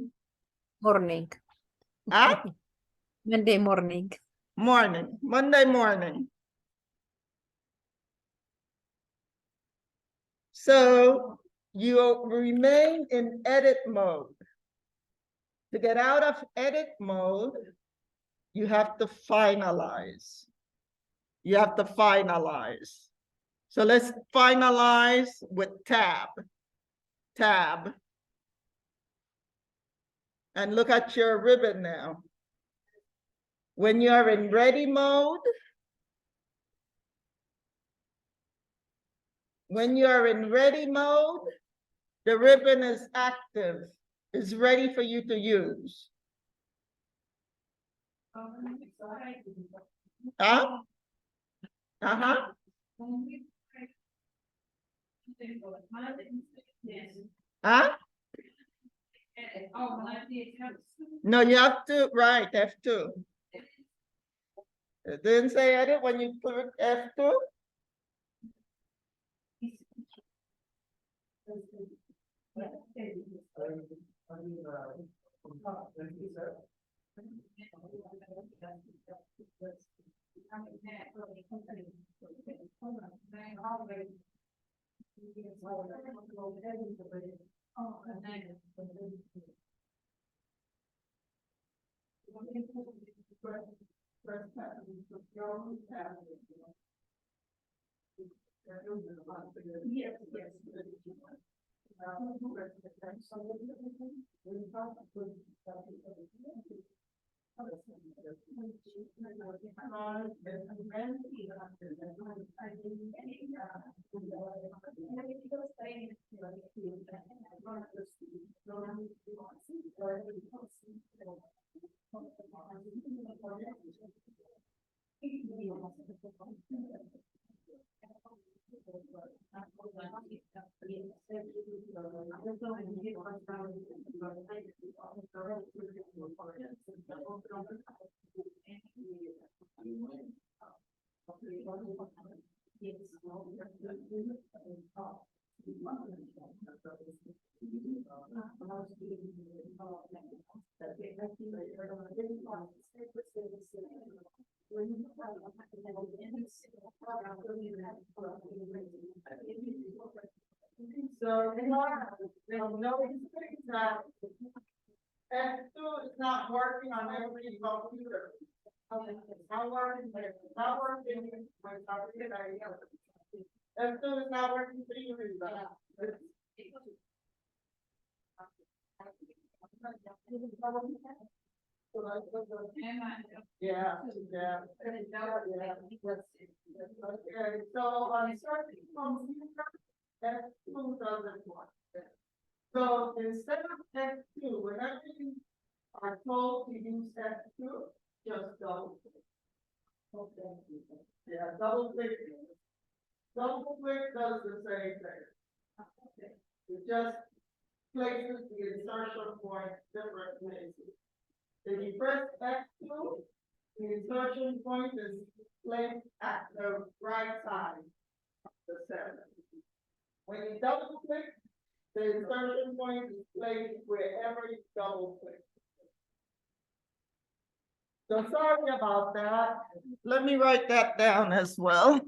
Morning. ah? Monday morning. Morning, Monday morning. So you remain in edit mode. To get out of edit mode, you have to finalize. You have to finalize. So let's finalize with tab. Tab. And look at your ribbon now. When you're in ready mode, the ribbon is active, is ready for you to use. Huh? Uh-huh. Huh? No, you have to, right, F2. It didn't say edit when you click F2? So notice that F2 is not working on every computer. It's not working, it's not working when F2 is not working for you. Yeah, yeah. Okay, so on certain computers, F2 doesn't work. So instead of F2, whenever you are told to use F2, just double click. Okay. Yeah, double click. Double click does the same thing. You just places the insertion point different places. If you press F2, the insertion point is placed at the right side of the cell. When you double click, the insertion point is placed wherever you double click. So sorry about that. Let me write that down as well.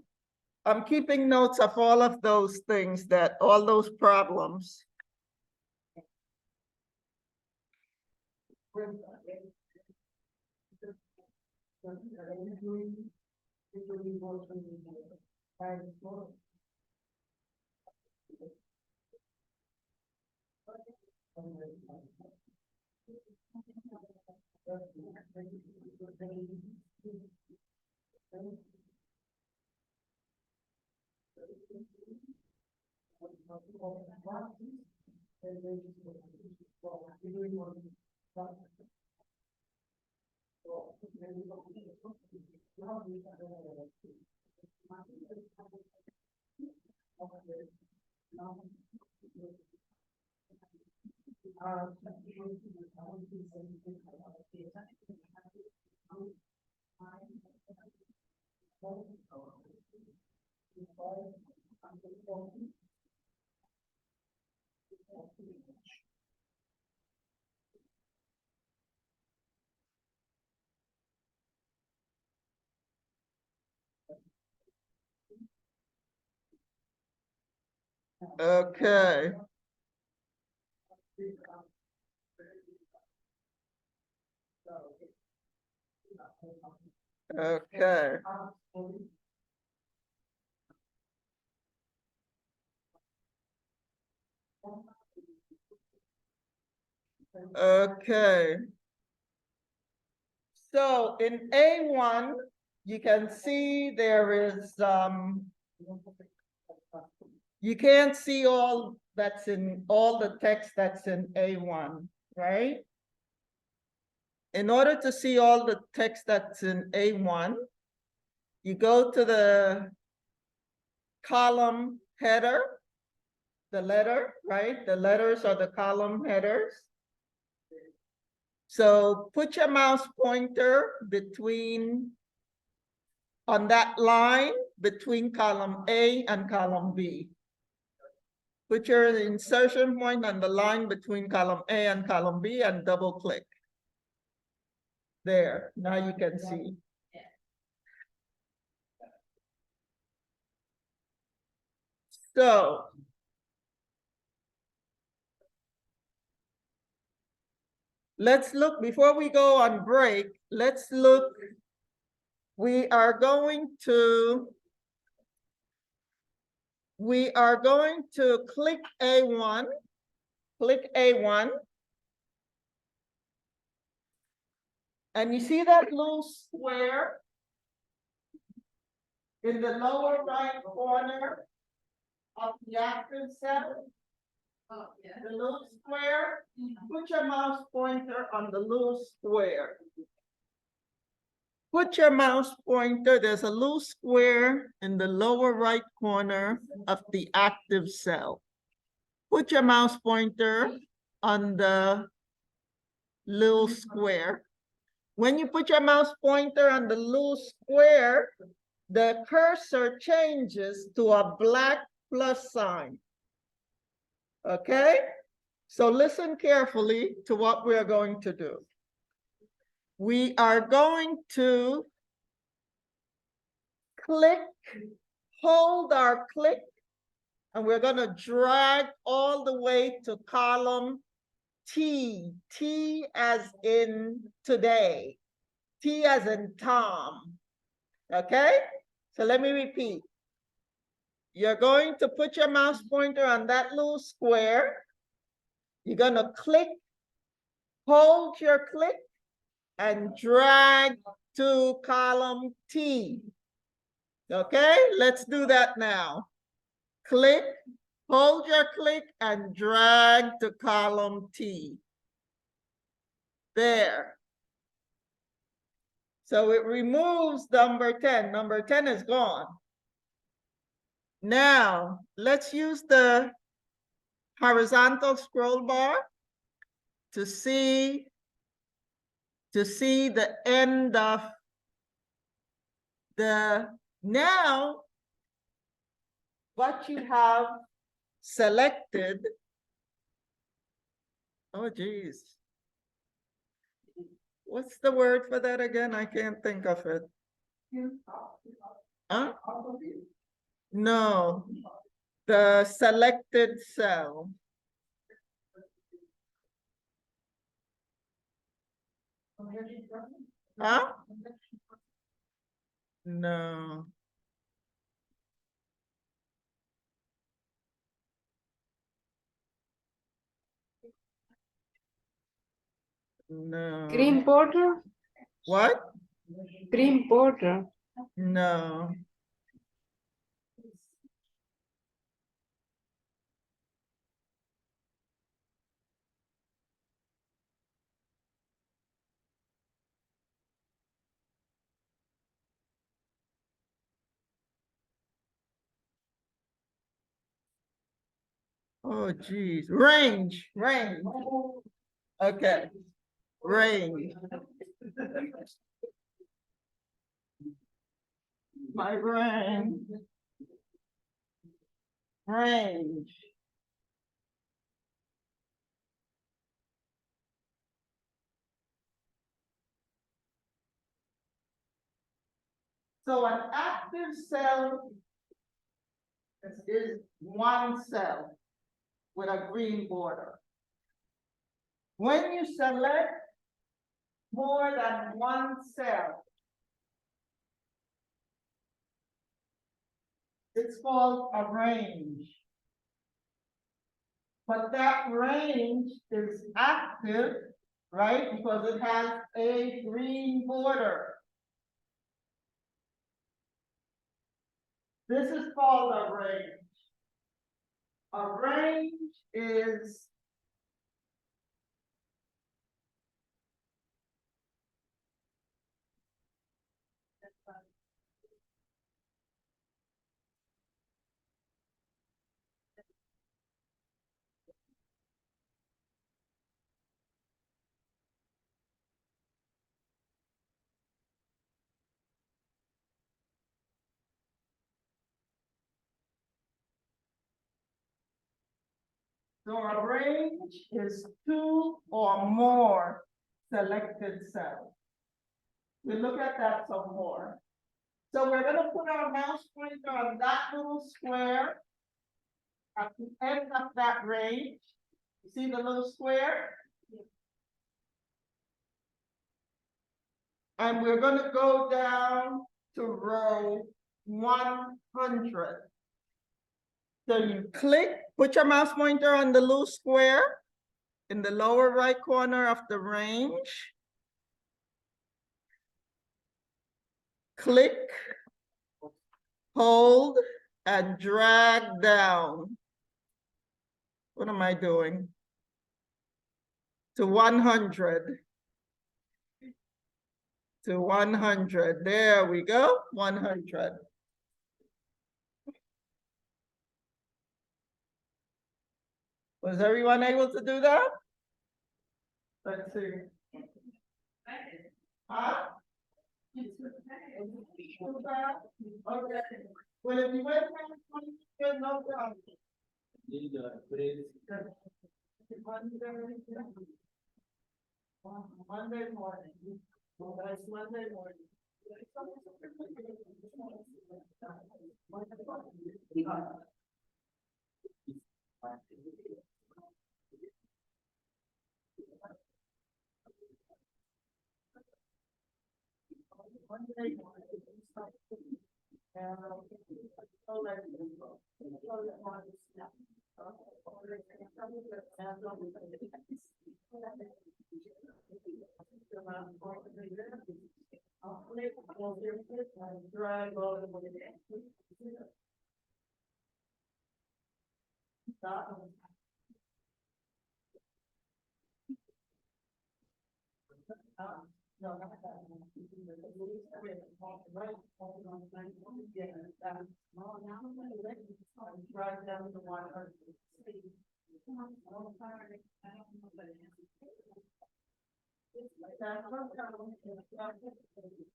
I'm keeping notes of all of those things all those problems. Okay. Okay. Okay. So in A1, you can see there is, you can't see all the text that's in A1, right? In order to see all the text that's in A1, you go to the column header, the letter, right? The letters are the column headers. So put your mouse pointer on that line between column A and column B. Put your insertion point on the line between column A and column B and double click. There, now you can see. So let's look, before we go on break, let's look. We are going to click A1, and you see that little square in the lower right corner of the active cell? Oh, yeah. The little square, put your mouse pointer on the little square. Put your mouse pointer, there's a little square in the lower right corner of the active cell. Put your mouse pointer on the little square. When you put your mouse pointer on the little square, the cursor changes to a black plus sign. Okay? So listen carefully to what we are going to do. We are going to hold our click, and we're going to drag all the way to column T. T as in today. T as in Tom. Okay? So let me repeat. You're going to put your mouse pointer on that little square. You're going to click, hold your click, and drag to column T. Okay, let's do that now. Click, hold your click, and drag to column T. There. So it removes number 10. Number 10 is gone. Now, let's use the horizontal scroll bar to see the end of now what you have selected. Oh, geez. What's the word for that again? I can't think of it. Huh? No, the selected cell. Huh? No. No. Green border, What? green border. No. Oh, geez. Range. Okay. Range. My brain. Range. So an active cell is one cell with a green border. When you select more than one cell, it's called a range. But that range is active, right? Because it has a green border. This is called a range. A range is so a range is two or more selected cells. We'll look at that some more. So we're gonna put our mouse pointer on that little square at the end of that range. You see the little square? And we're gonna go down to row 100. So you click, put your mouse pointer on the little square in the lower right corner of the range. Click, hold, and drag down. What am I doing? To 100. To 100. There we go, 100. Was everyone able to do that? Let's see. Huh? Okay. Well, if you went past 100, no problem. Monday morning. That's Monday morning.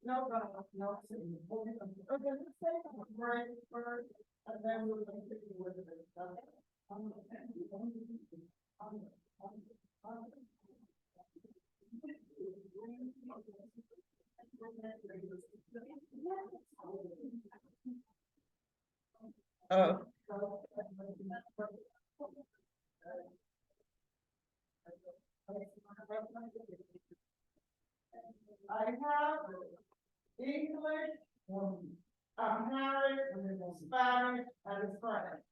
No, no. Okay, let's take a break first, and then we'll continue with it. Oh, I have English, Amharic, Spanish, and French.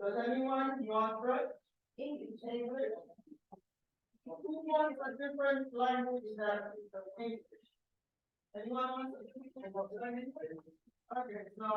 Does anyone want French? English. Who wants a different language than English? Anyone wants a different language? Okay, so,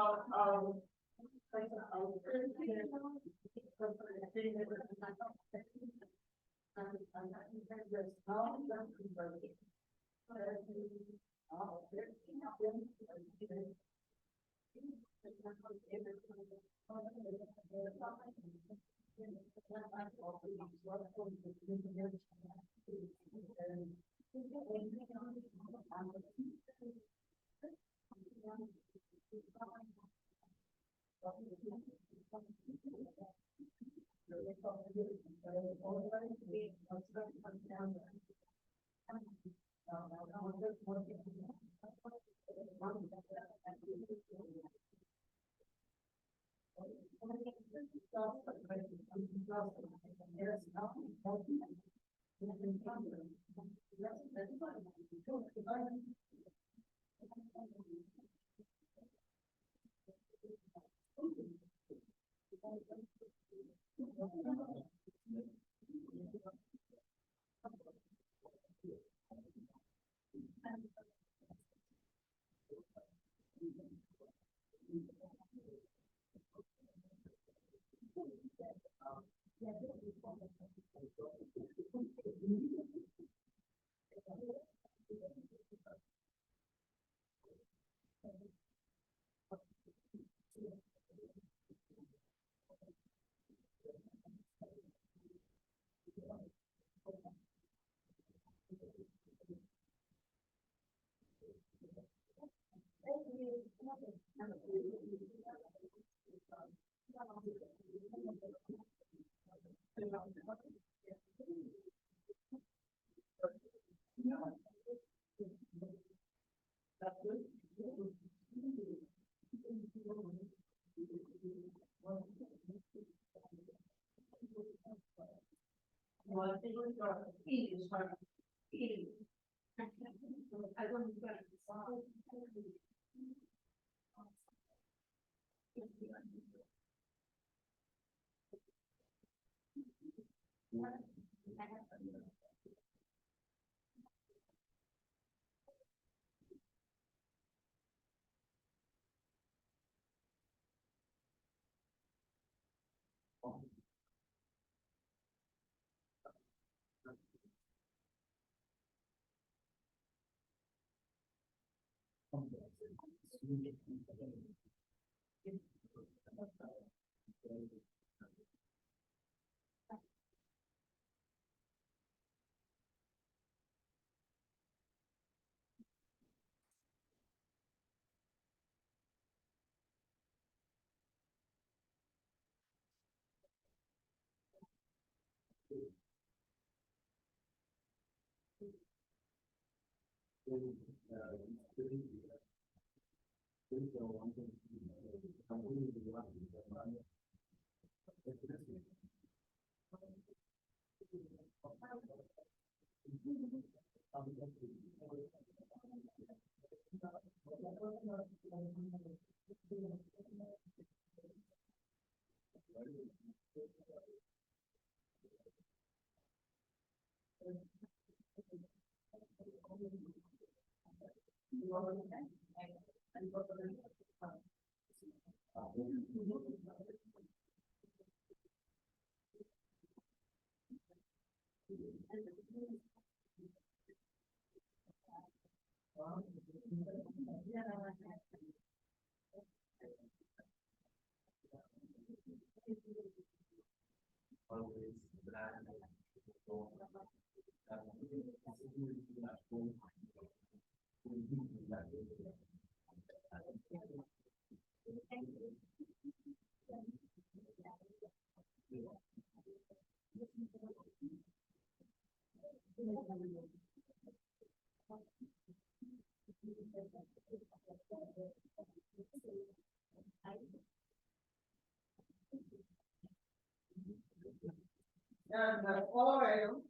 And the oil,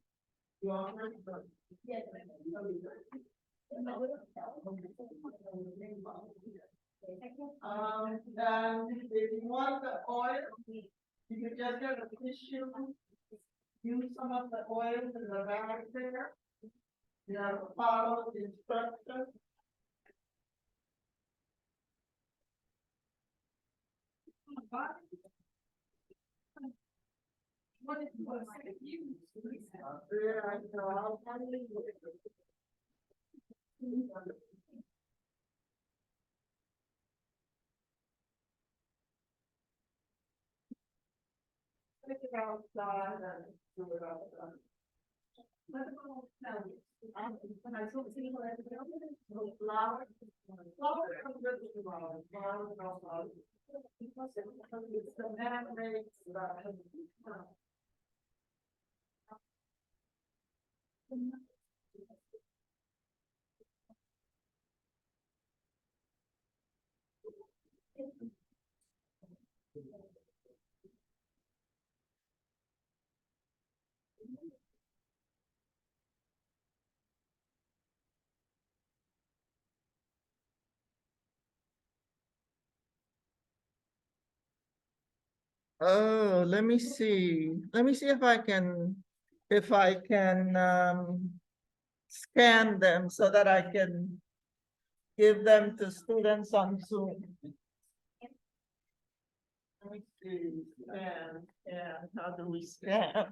you want to. And if you want the oil, you can just get a tissue, use some of the oil in the bag there. You have to follow the instructions. What is yeah, I know. I'll finally look at it. Take it outside and do it outside. When I told people that no flour, flour comes with the flour, flour is not flour. Because it's the man-made stuff. Oh, let me see. Let me see if I can, scan them so that I can give them to students on Zoom. Let me see, scan, how do we scan?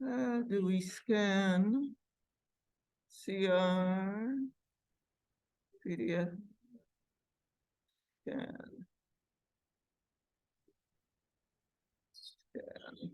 How do we scan? CR, PDF. Scan. Scan.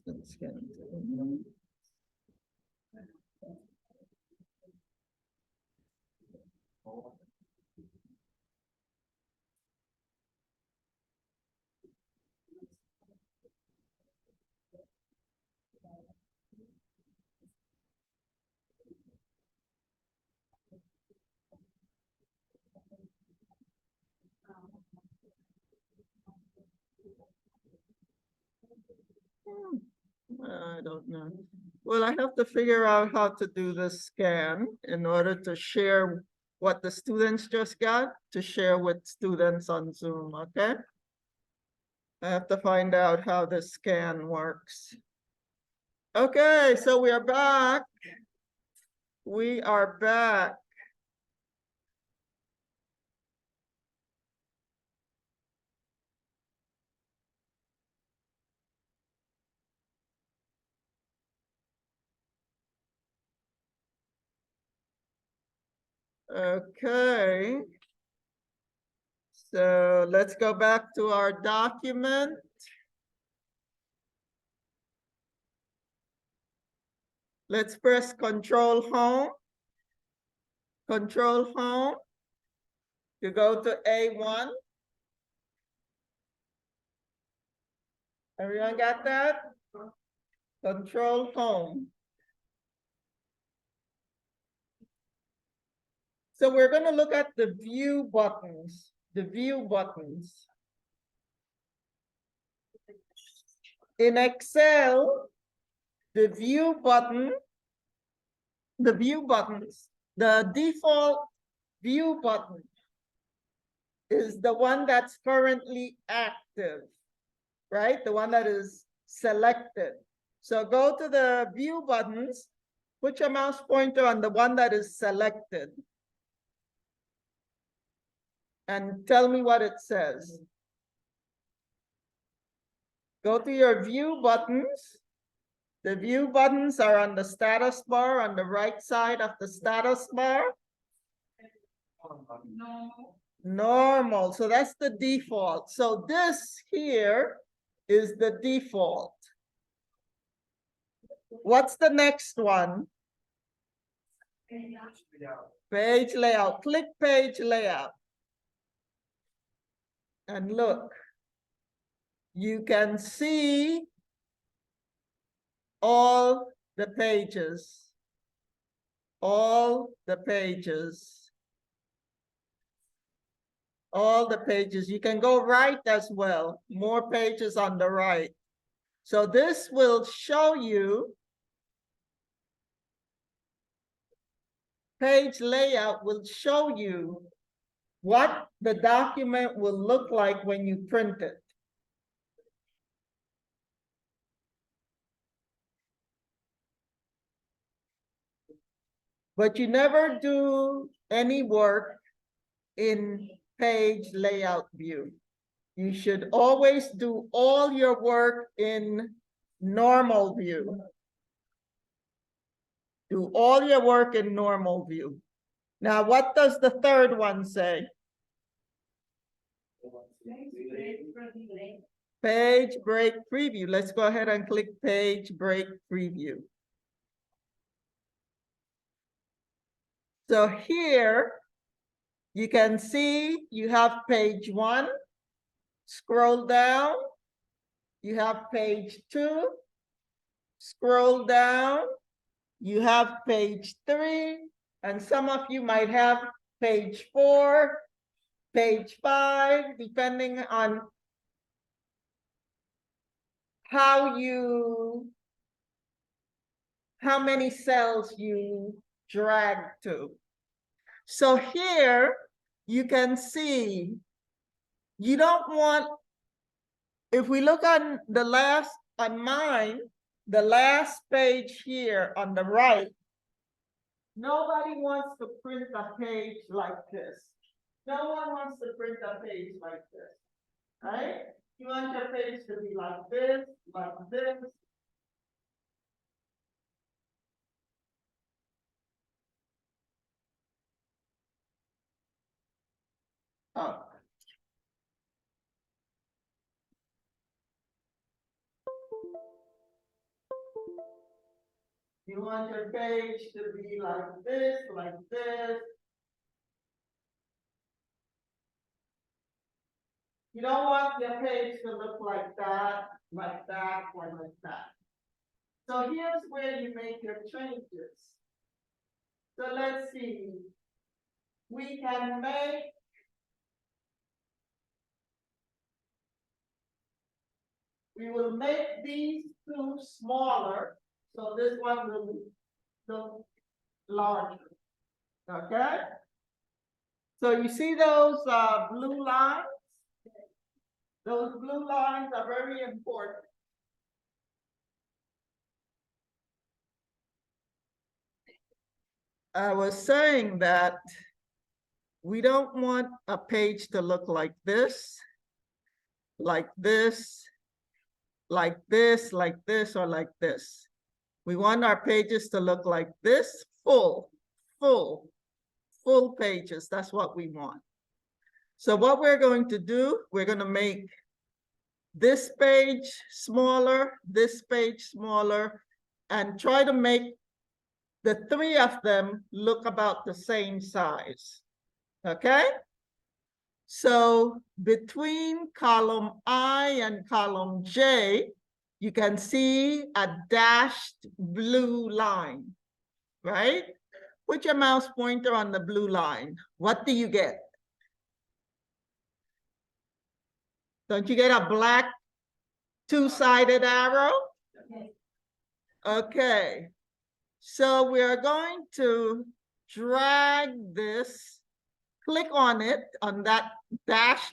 Let's get into it. I don't know. Well, I have to figure out how to do the scan in order to share what the students just got to share with students on Zoom, okay? I have to find out how the scan works. Okay, so we are back. We are back. Okay. So let's go back to our document. Let's press Control Home. Control Home. You go to A1. Everyone got that? Control Home. So we're going to look at the view buttons, the view buttons. In Excel, the view button, the view buttons, the default view button is the one that's currently active, right? The one that is selected. So go to the view buttons, put your mouse pointer on the one that is selected. And tell me what it says. Go to your view buttons. The view buttons are on the status bar on the right side of the status bar. No. Normal, so that's the default. So this here is the default. What's the next one? Page layout. Click page layout. And look, you can see all the pages. All the pages. All the pages. You can go right as well. More pages on the right. So this will show you, page layout will show you what the document will look like when you print it. But you never do any work in page layout view. You should always do all your work in normal view. Do all your work in normal view. Now, what does the third one say? Page break preview. Let's go ahead and click page break preview. So here you can see you have page 1. Scroll down. You have page 2. Scroll down. You have page 3. And some of you might have page 4, page 5, depending on how many cells you drag to. So here you can see you don't want, if we look on mine, the last page here on the right, nobody wants to print a page like this. No one wants to print a page like this, right? You want your page to be like this, like this. Oh. You want your page to be like this, like this. You don't want your page to look like that, or like that. So here's where you make your changes. So let's see. We will make these two smaller. So this one will look larger. Okay? So you see those blue lines? Those blue lines are very important. I was saying that we don't want a page to look like this, like this, like this, like this, or like this. We want our pages to look like this, full pages. That's what we want. So what we're going to do, we're going to make this page smaller, this page smaller, and try to make the 3 of them look about the same size. Okay? So between column I and column J, you can see a dashed blue line, right? Put your mouse pointer on the blue line. What do you get? Don't you get a black two-sided arrow? Okay. So we are going to drag this, click on it, on that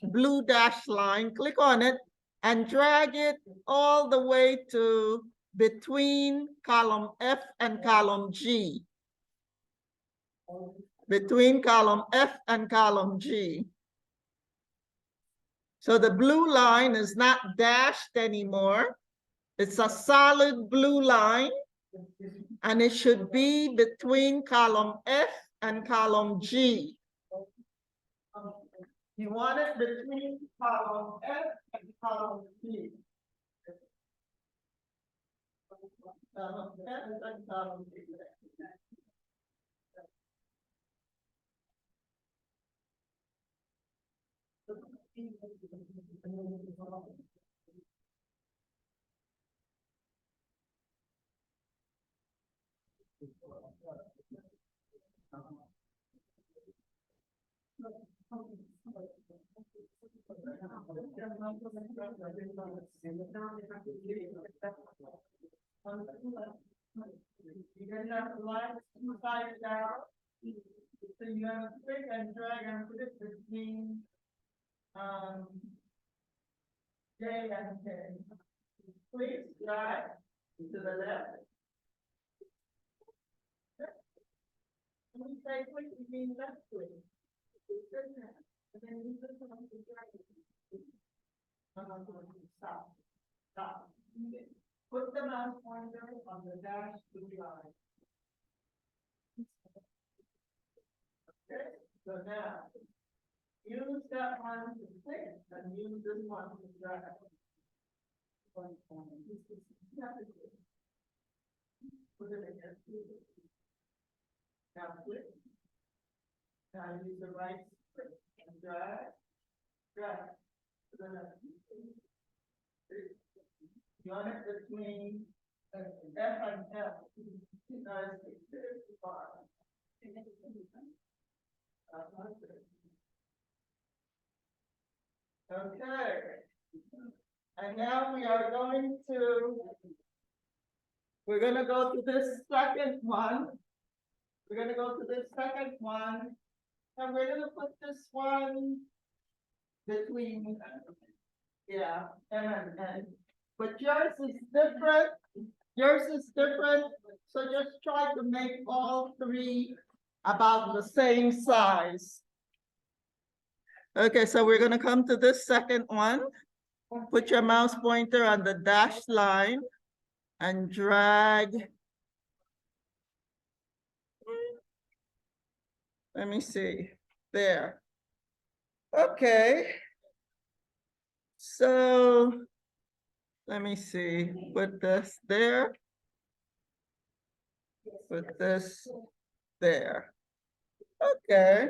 blue dash line, click on it, and drag it all the way to between column F and column G. Between column F and column G. So the blue line is not dashed anymore. It's a solid blue line, and it should be between column F and column G. You want it between column F and column G. Column F and column G. You're gonna have to line two sides down. So you have to click and drag and put it between J and K. Please drag to the left. say quick, you mean left quick. And then you just want to drag it. I'm not going to stop. Stop. Put the mouse pointer on the dash blue line. Okay, so now, use that one to click and use this one to drag. Put it against you. Now click. Now use the right click and drag, drag. To the left. You want it between F and F. Because it's too far. Okay. And now we are going to, we're gonna go to this second one. We're gonna go to this second one, and we're gonna put this one between, yeah, M and N. But yours is different, so just try to make all three about the same size. Okay, so we're gonna come to this second one. Put your mouse pointer on the dashed line and drag. Let me see, there. Okay. So, let me see, put this there. Put this there. Okay.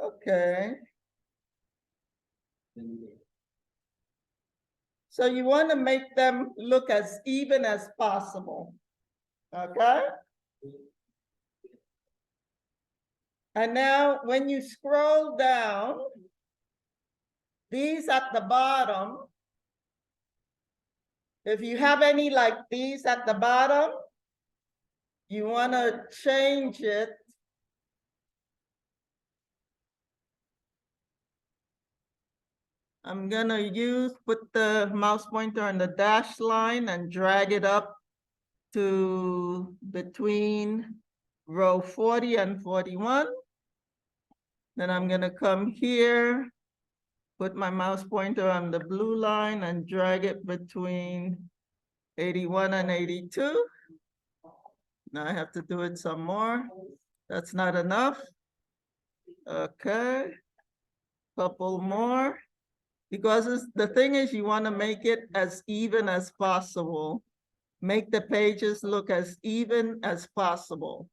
Okay. So you want to make them look as even as possible, okay? And now when you scroll down, these at the bottom, if you have any like these at the bottom, you want to change it. I'm gonna put the mouse pointer on the dash line and drag it up to between row 40 and 41. Then I'm gonna come here, put my mouse pointer on the blue line and drag it between 81 and 82. Now I have to do it some more. That's not enough. Okay, couple more. Because the thing is, you want to make it as even as possible. Make the pages look as even as possible.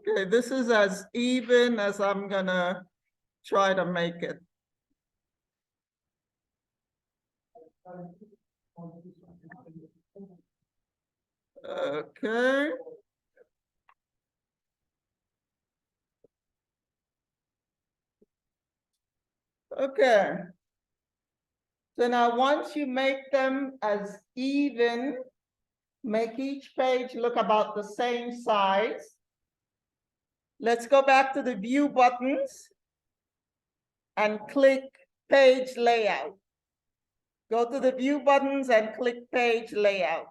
Okay, this is as even as I'm gonna try to make it. Okay. Okay. So now once you make them as even, make each page look about the same size. Let's go back to the view buttons and click page layout. Go to the view buttons and click page layout.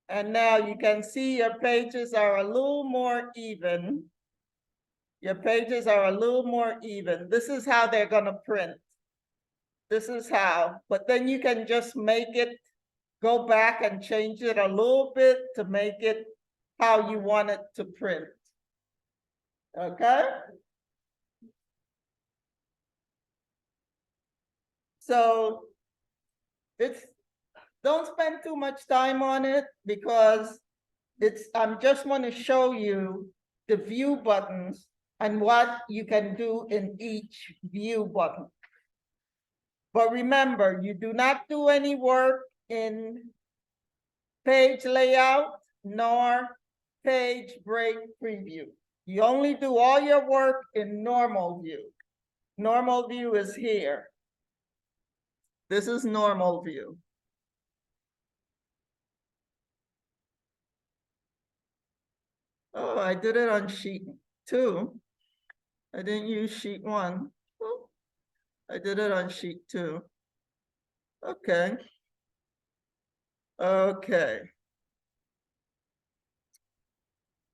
And now you can see your pages are a little more even. Your pages are a little more even. This is how they're gonna print. This is how, but then you can just make it, go back and change it a little bit to make it how you want it to print. Okay? So It's, don't spend too much time on it because I'm just want to show you the view buttons and what you can do in each view button. But remember, you do not do any work in page layout nor page break preview. You only do all your work in normal view. Normal view is here. This is normal view. Oh, I did it on sheet 2. I didn't use sheet 1. Oh, I did it on sheet 2. Okay. Okay.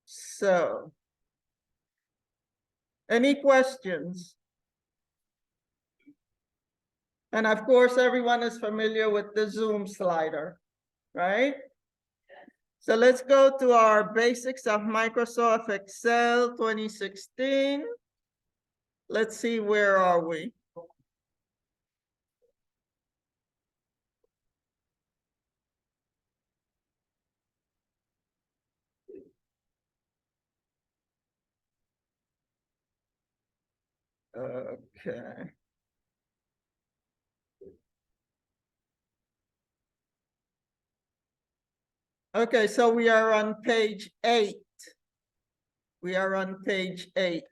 So, any questions? And of course, everyone is familiar with the Zoom slider, right? So let's go to our basics of Microsoft Excel 2016. Let's see, where are we? Okay. Okay, so we are on page 8. We are on page 8.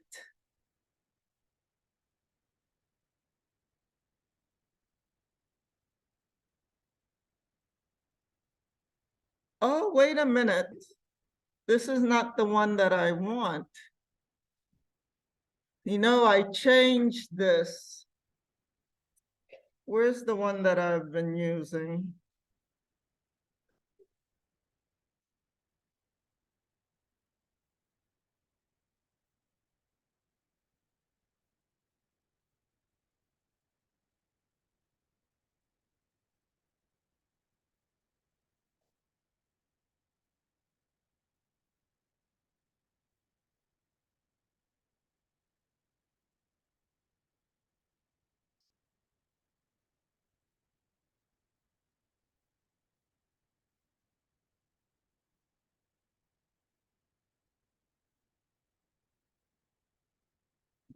Oh, wait a minute. This is not the one that I want. You know, I changed this. Where's the one that I've been using?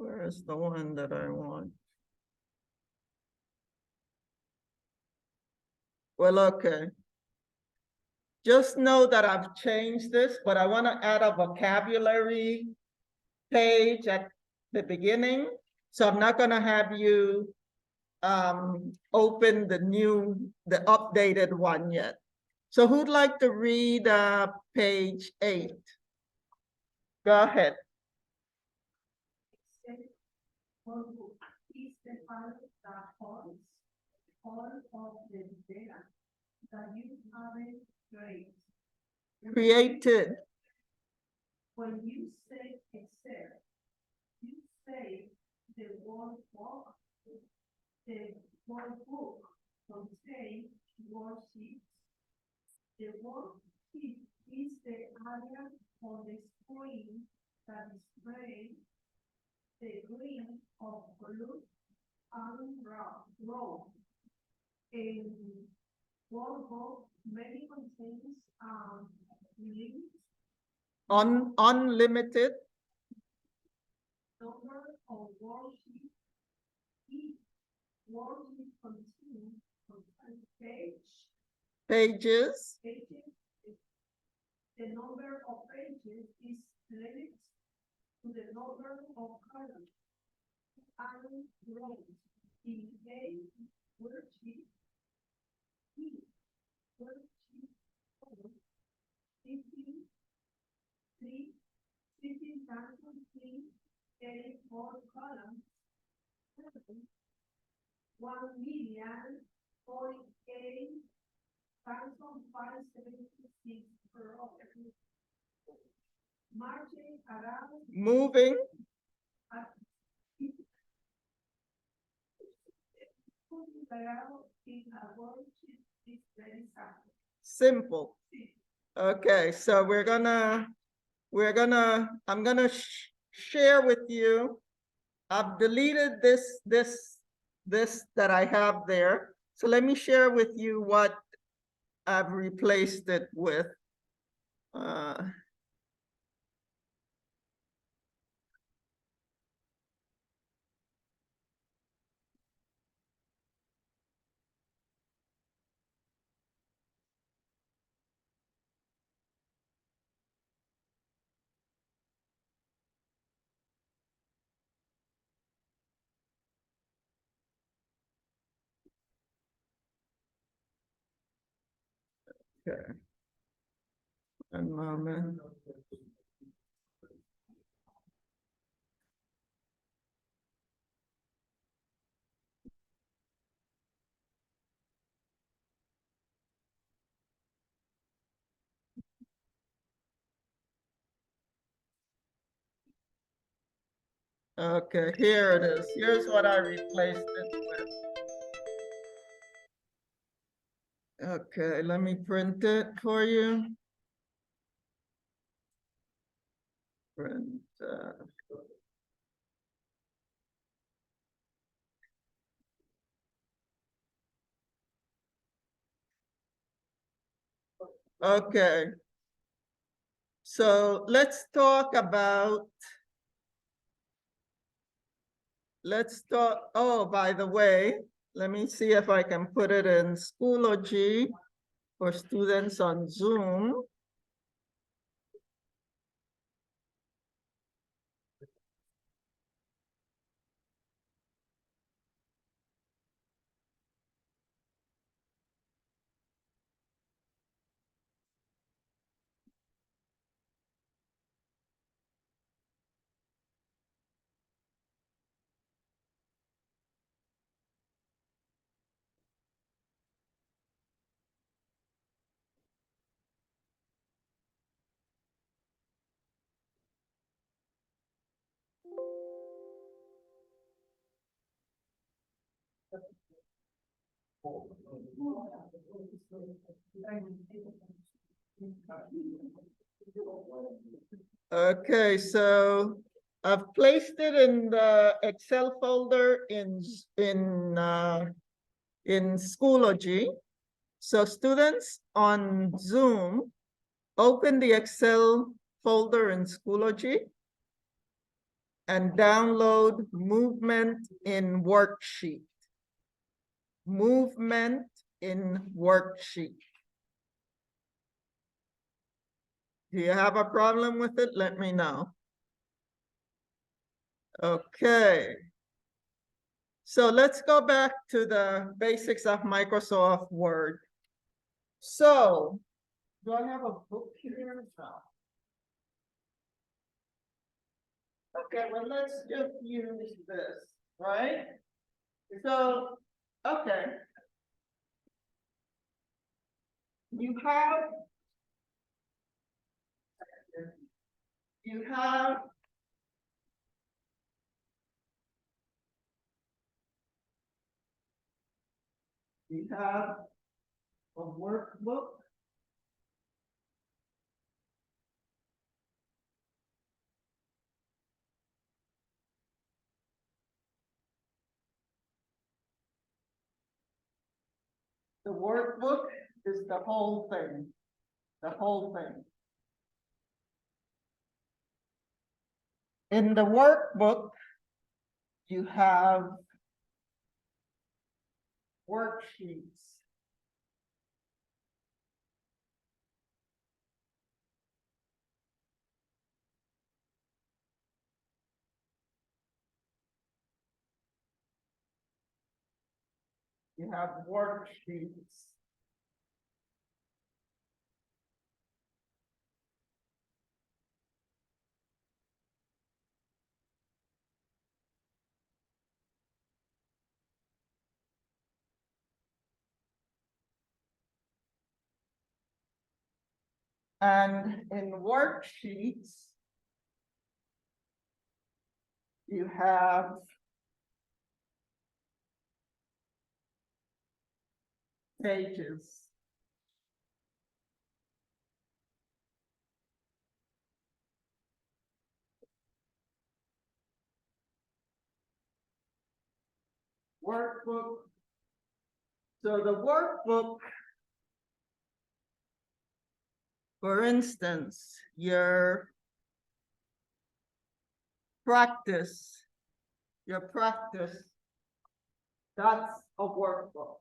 Where is the one that I want? Well, okay. Just know that I've changed this, but I want to add a vocabulary page at the beginning. So I'm not going to have you open the updated one yet. So who'd like to read page 8? Go ahead. Is the file that holds all of the data that you haven't Created. When you say Excel, you say the workbook. The workbook contains worksheets. The worksheet is the area on the screen that displays the green of blue and brown. In workbook, many contains links, Unlimited. number of worksheets. Each worksheet contains Pages. pages. The number of pages is limited to the number of columns and rows in a worksheet. Each worksheet column 84 columns, 1,048,576 per row. Marching around Moving. in a worksheet is very simple. Simple. Okay, so I'm gonna share with you. I've deleted this that I have there. So let me share with you what I've replaced it with. Okay. One moment. Okay, here it is. Here's what I replaced it with. Okay, let me print it for you. Print. Okay. So let's talk, oh, by the way, let me see if I can put it in Schoology for students on Zoom. Okay, so I've placed it in the Excel folder in Schoology. So students on Zoom, open the Excel folder in Schoology and download movement in worksheet. Movement in worksheet. Do you have a problem with it? Let me know. Okay. So let's go back to the basics of Microsoft Word. So, do I have a book here? No. Okay, well, let's just use this, right? So, okay. You have a workbook. The workbook is the whole thing, the whole thing. In the workbook, you have worksheets. You have worksheets. And in worksheets, you have pages. Workbook, So the workbook, for instance, your practice, that's a workbook.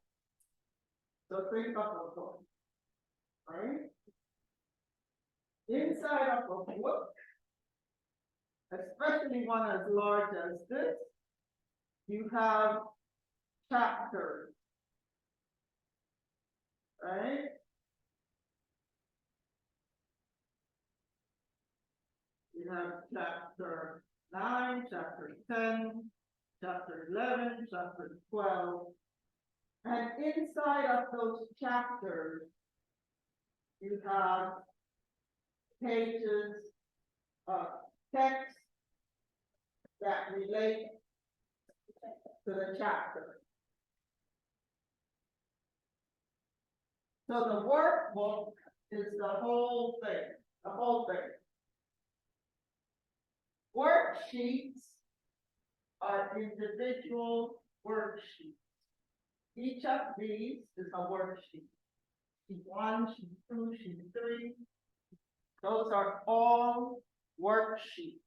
So think of a book, right? Inside of a book, especially one as large as this, you have chapters, right? You have chapter 9, chapter 10, chapter 11, chapter 12. And inside of those chapters, you have pages of text that relate to the chapter. So the workbook is the whole thing. Worksheets are individual worksheets. Each of these is a worksheet. Sheet 1, sheet 2, sheet 3. Those are all worksheets.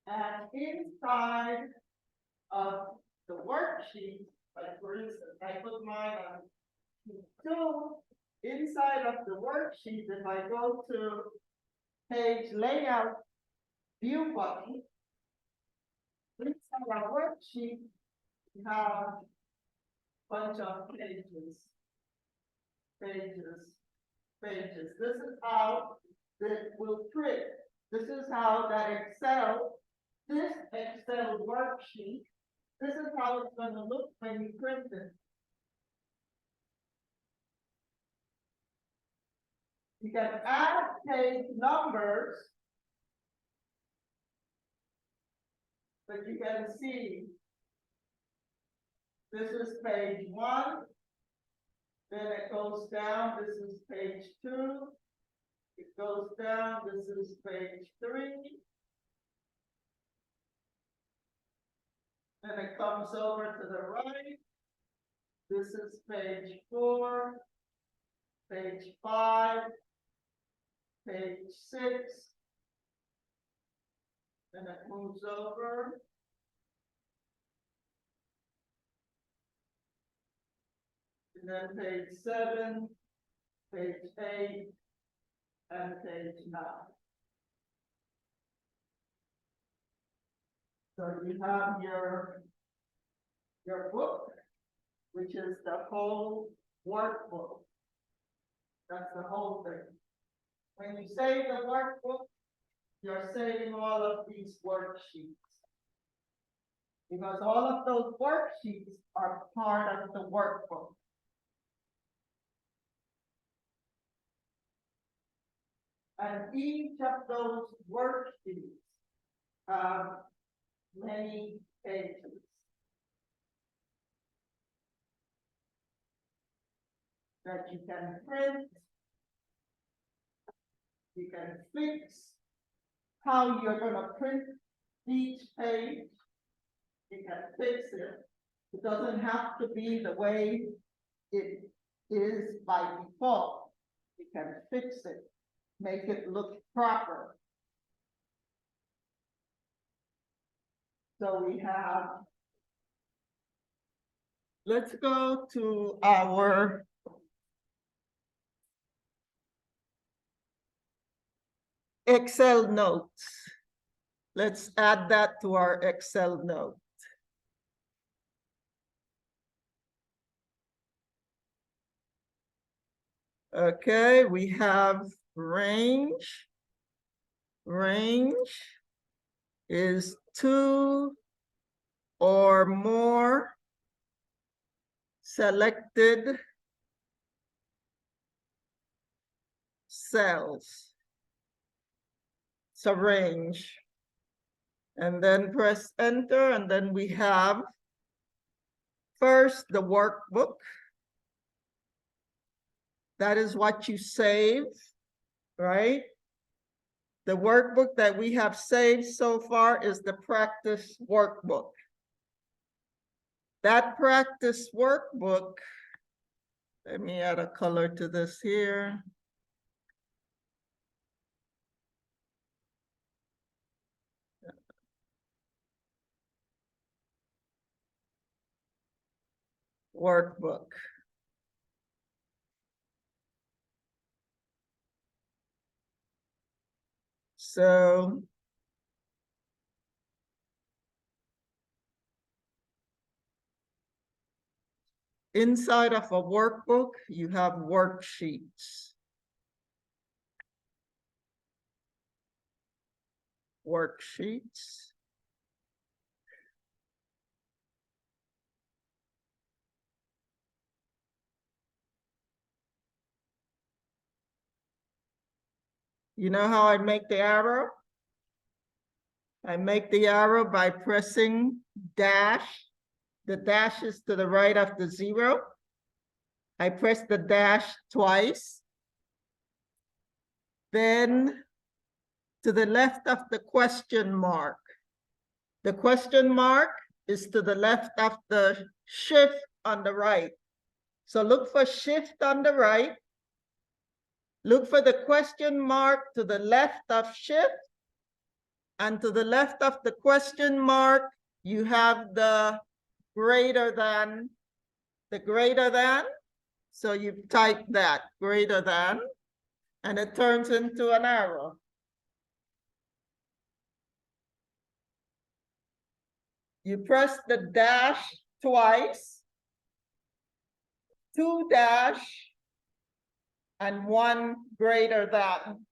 And inside of the worksheet, like for instance, I put mine on sheet 2. Inside of the worksheet, if I go to page layout view button, inside our worksheet, we have a bunch of pages. This is how it will print. This is how this Excel worksheet, this is how it's going to look when you print it. You can add page numbers, but you can see this is page 1, then it goes down, this is page 2, it goes down, this is page 3, then it comes over to the right, this is page 4, page 5, page 6, then it moves over. And then page 7, page 8, and page 9. So you have your book, which is the whole workbook. That's the whole thing. When you save the workbook, you're saving all of these worksheets. Because all of those worksheets are part of the workbook. And each of those worksheets have many pages. That you can print, you can fix how you're going to print each page. You can fix it. It doesn't have to be the way it is by default. You can fix it, make it look proper. So we have, let's go to our Excel notes. Let's add that to our Excel note. Okay, we have range. Range is 2 or more selected cells. It's a range. And then press enter, and then we have first the workbook. That is what you save, right? The workbook that we have saved so far is the practice workbook. that practice workbook, let me add a color to this here. Workbook. So inside of a workbook, you have worksheets. Worksheets. You know how I make the arrow? I make the arrow by pressing dash. The dash is to the right of the zero. I press the dash twice. Then to the left of the question mark. The question mark is to the left of the shift on the right. So look for shift on the right. Look for the question mark to the left of shift. And to the left of the question mark, you have the greater than, So you type that, greater than, and it turns into an arrow. You press the dash twice, 2 dash, and 1 greater than.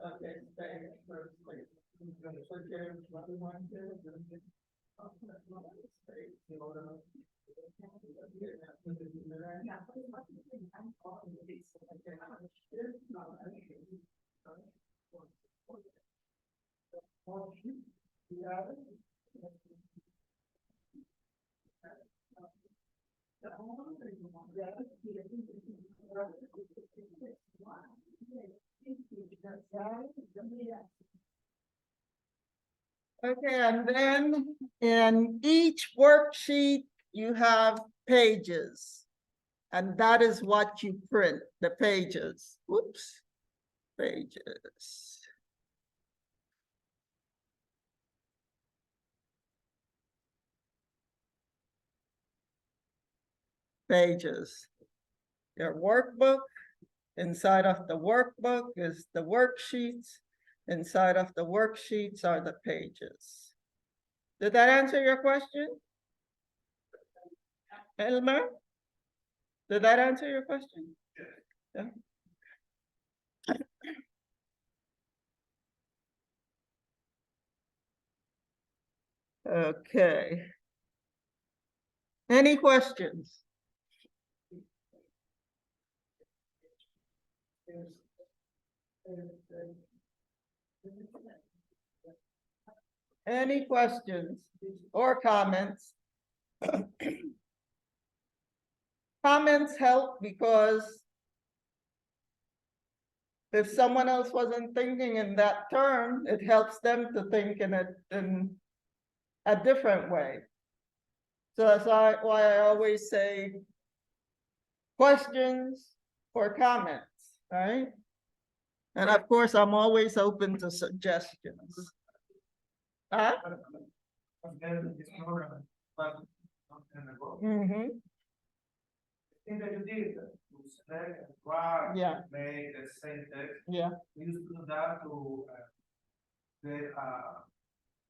Okay, Okay, and then in each worksheet, you have pages. And that is what you print, the pages. Oops, pages. Pages. Your workbook, inside of the workbook is the worksheets. Inside of the worksheets are the pages. Did that answer your question? Elmer? Did that answer your question? Yeah. Okay. Any questions? Any questions or comments? Comments help because if someone else wasn't thinking in that term, it helps them to think in a different way. So that's why I always say questions or comments, right? And of course, I'm always open to suggestions. Huh? Mm-hmm. Thing that you did, to select and drag, Yeah. make the same text. Yeah, We used to do that to the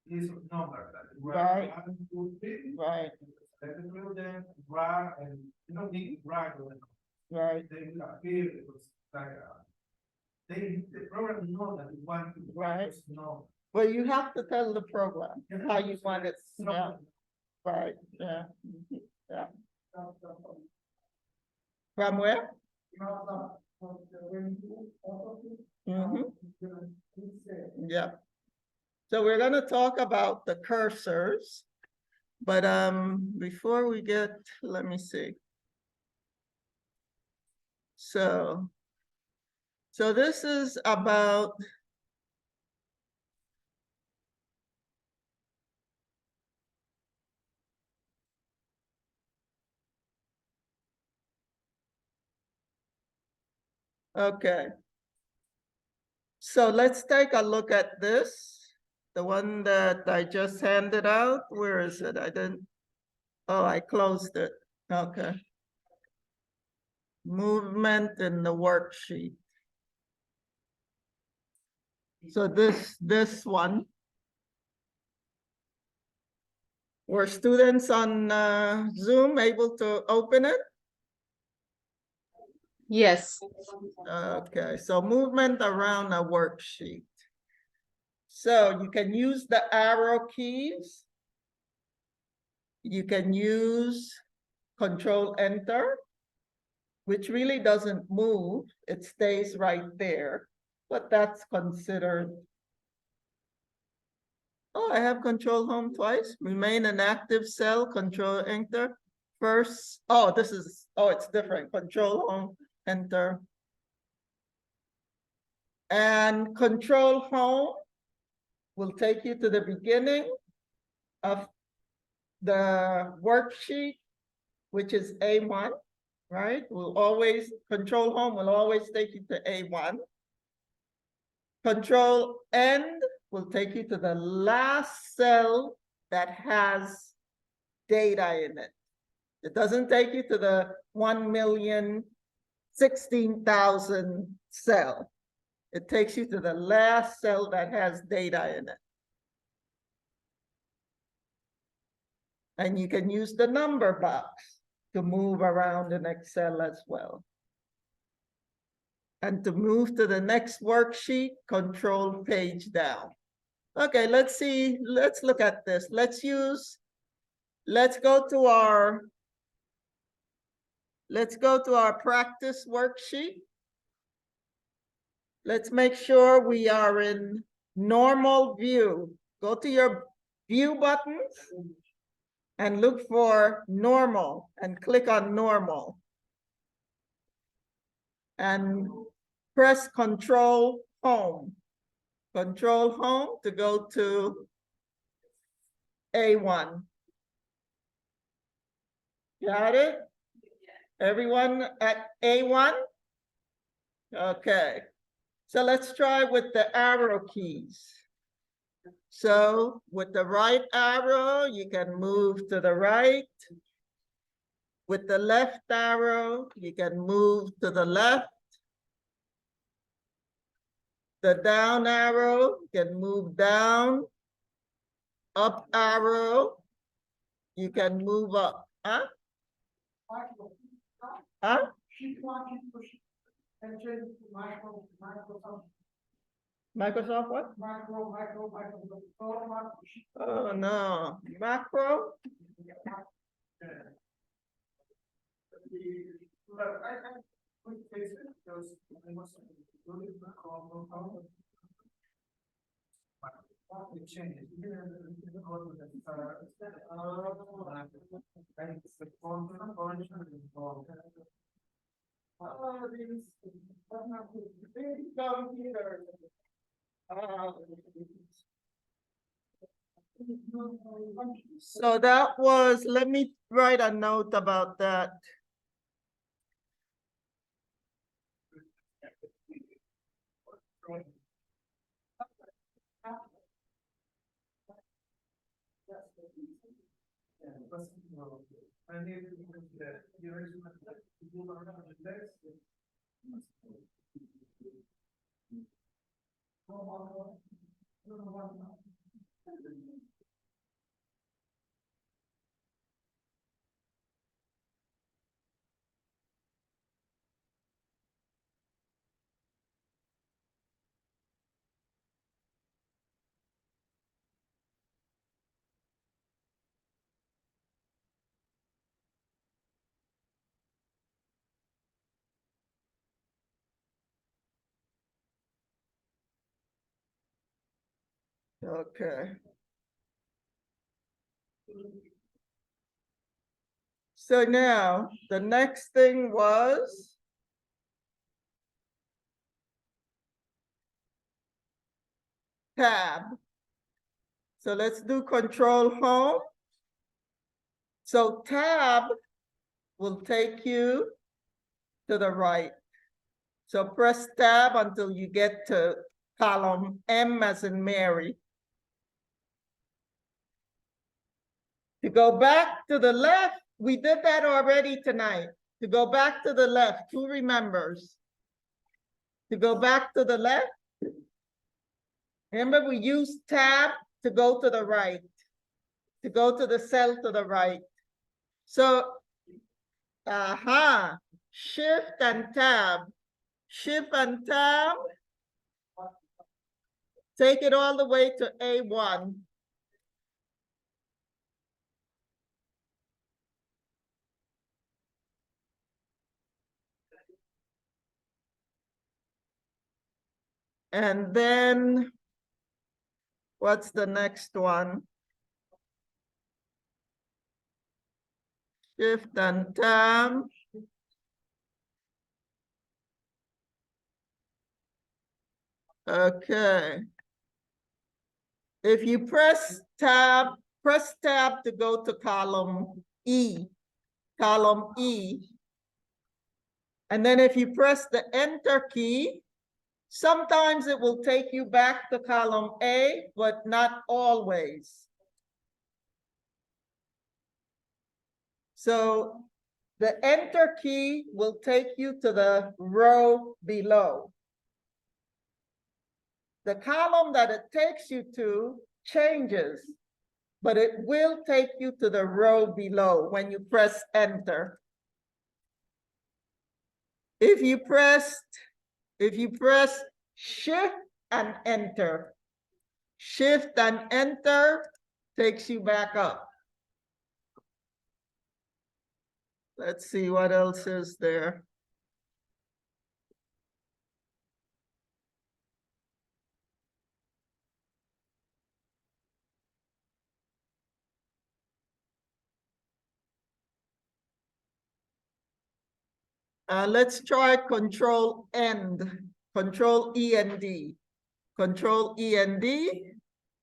list of numbers that were Right. 1, 2, 3. right, Select the three of them, drag, and you don't need to drag them. right, They will appear, it was like the program know that you want to Right. just know. well, you have to tell the program how you want it, yeah, Something. right, yeah, yeah. From where? Mhm. Yeah. So we're gonna talk about the cursors, but before we get, let me see. So So this is about okay. So let's take a look at this. The one that I just handed out, where is it? I didn't, oh, I closed it. Okay. Movement in the worksheet. So this one. Were students on Zoom able to open it? Yes. Okay, so movement around a worksheet. So you can use the arrow keys. You can use Control Enter, which really doesn't move. It stays right there, but that's considered. Oh, I have Control Home twice. Remain an active cell, Control Enter. First, oh, this is, oh, it's different. Control Home, Enter. And Control Home will take you to the beginning of the worksheet, which is A1, right? Will always, Control Home will always take you to A1. Control End will take you to the last cell that has data in it. It doesn't take you to the 1,016,000 cell. It takes you to the last cell that has data in it. And you can use the number box to move around in Excel as well. And to move to the next worksheet, control page down. Okay, let's see, let's look at this. Let's go to our practice worksheet. Let's make sure we are in normal view. Go to your view buttons and look for normal and click on normal. And press Control Home. Control Home to go to A1. Got it? Everyone at A1? Okay. So let's try with the arrow keys. So with the right arrow, you can move to the right. With the left arrow, you can move to the left. The down arrow can move down. Up arrow, you can move up. Huh? Huh? Microsoft what? Oh no, macro? Oh, these big computers. So that was, let me write a note about that. Okay. So now the next thing was tab. So let's do control home. So tab will take you to the right. So press tab until you get to column M as in Mary. To go back to the left, we did that already tonight. To go back to the left, who remembers? To go back to the left, remember we used tab to go to the right, to go to the cell to the right. So, shift and tab, shift and tab, take it all the way to A1. And then, what's the next one? Shift and tab. Okay. If you press tab to go to column E. And then if you press the enter key, sometimes it will take you back to column A, but not always. So the enter key will take you to the row below. The column that it takes you to changes, but it will take you to the row below when you press enter. If you press shift and enter takes you back up. Let's see what else is there. Let's try control END. Control END.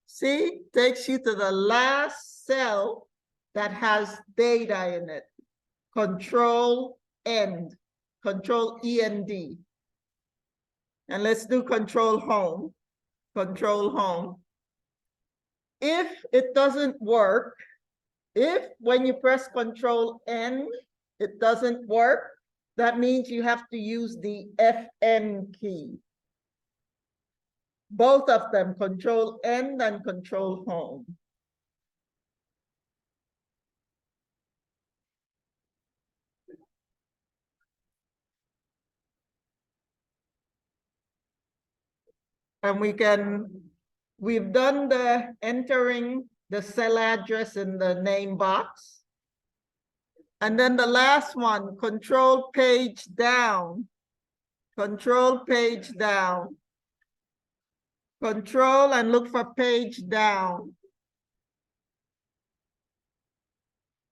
See, takes you to the last cell that has data in it. Control END. Control END. And let's do control home. Control home. If it doesn't work, if when you press control N, it doesn't work, that means you have to use the FN key. Both of them, control N and control home. And we've done the entering the cell address in the name box. And then the last one, control page down. Control page down. Control and look for page down.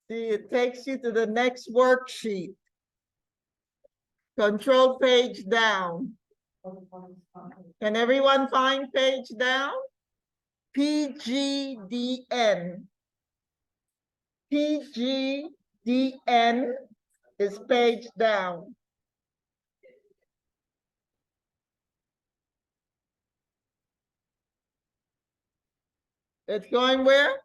See, it takes you to the next worksheet. Control page down. Can everyone find page down? PGDN. PGDN is page down. It's going where?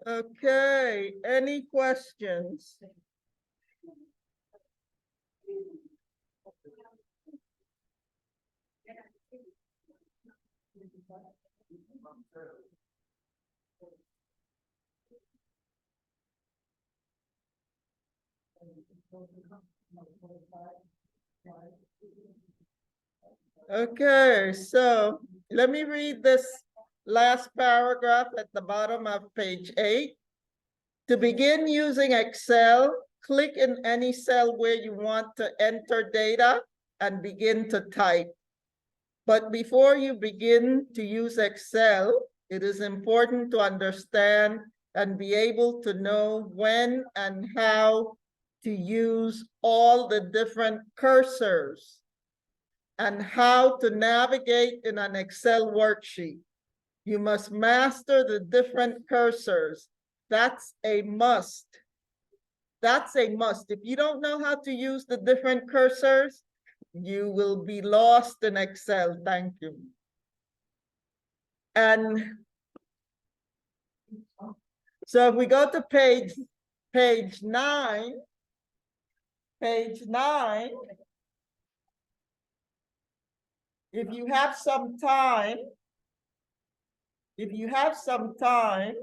Okay, any questions? Okay, so let me read this last paragraph at the bottom of page 8. To begin using Excel, click in any cell where you want to enter data and begin to type. But before you begin to use Excel, it is important to understand and be able to know when and how to use all the different cursors and how to navigate in an Excel worksheet. You must master the different cursors. That's a must. That's a must. If you don't know how to use the different cursors, you will be lost in Excel. Thank you. And so if we go to page 9, if you have some time,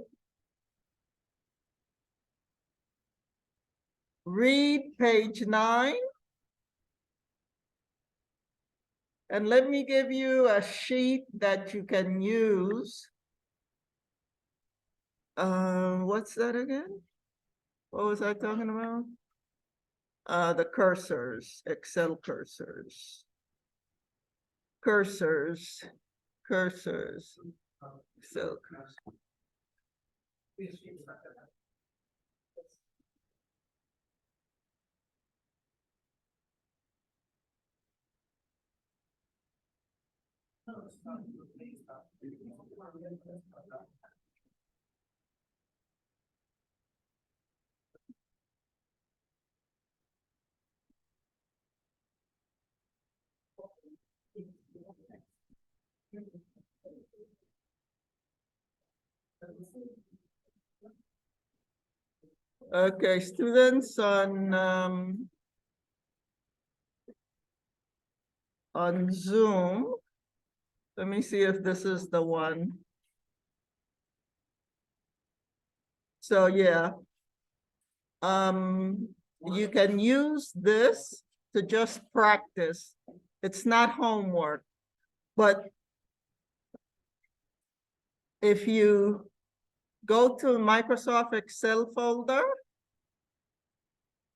read page 9. And let me give you a sheet that you can use. What's that again? What was I talking about? The cursors, Excel cursors. Cursors, Excel cursors. Okay, students on Zoom. Let me see if this is the one. So yeah, you can use this to just practice. It's not homework, but if you go to Microsoft Excel folder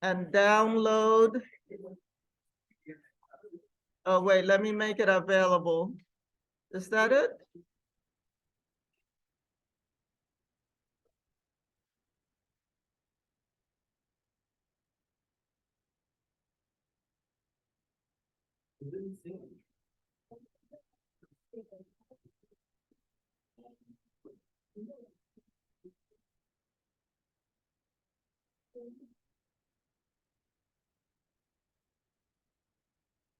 and download Oh, wait, let me make it available. Is that it?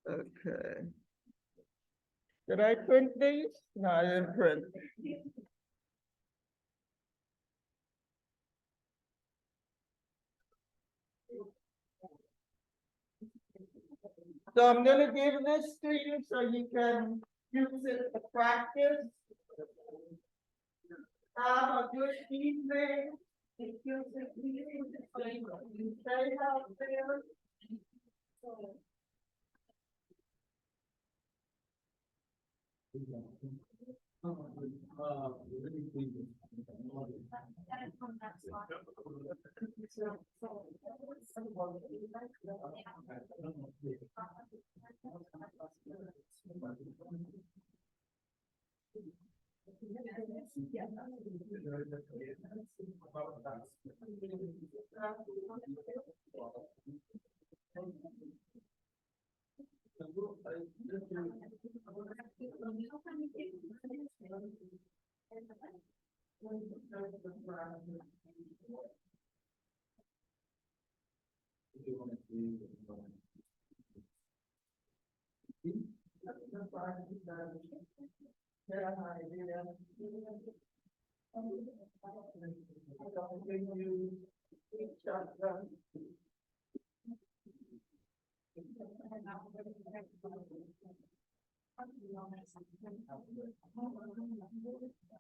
Okay. Did I print these? No, I didn't print. So I'm gonna give this to you so you can use it to practice. Have a good evening. Stay out there.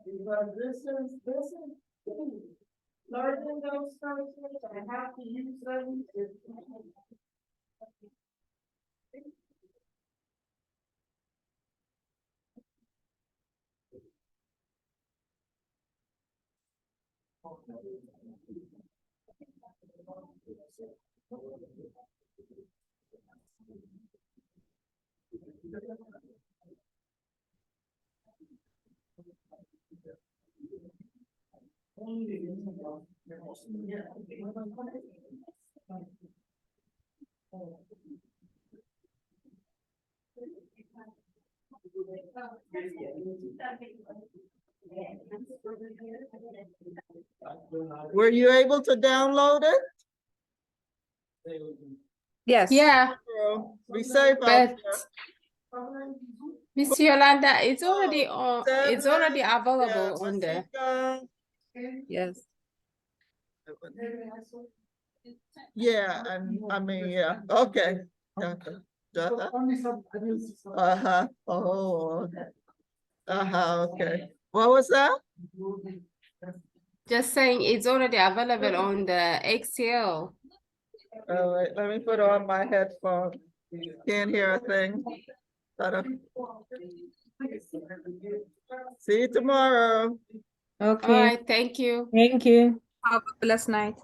Because this is learning those concepts, I have to use them. Were you able to download it? Yes. Yeah, Girl, be safe out but there. Miss Yolanda, it's already on, it's Seven, already available yeah, on there. Masika. Yes. Yeah, and I mean, yeah, okay. Okay. Uh-huh. Only some, I mean, some. Uh-huh, oh. Uh-huh, okay. What was that? Just saying it's already available on the Excel. All right, let me put on my headphone. Can't hear a thing. See you tomorrow. All Okay. right, thank you. Thank you. Have a blessed night.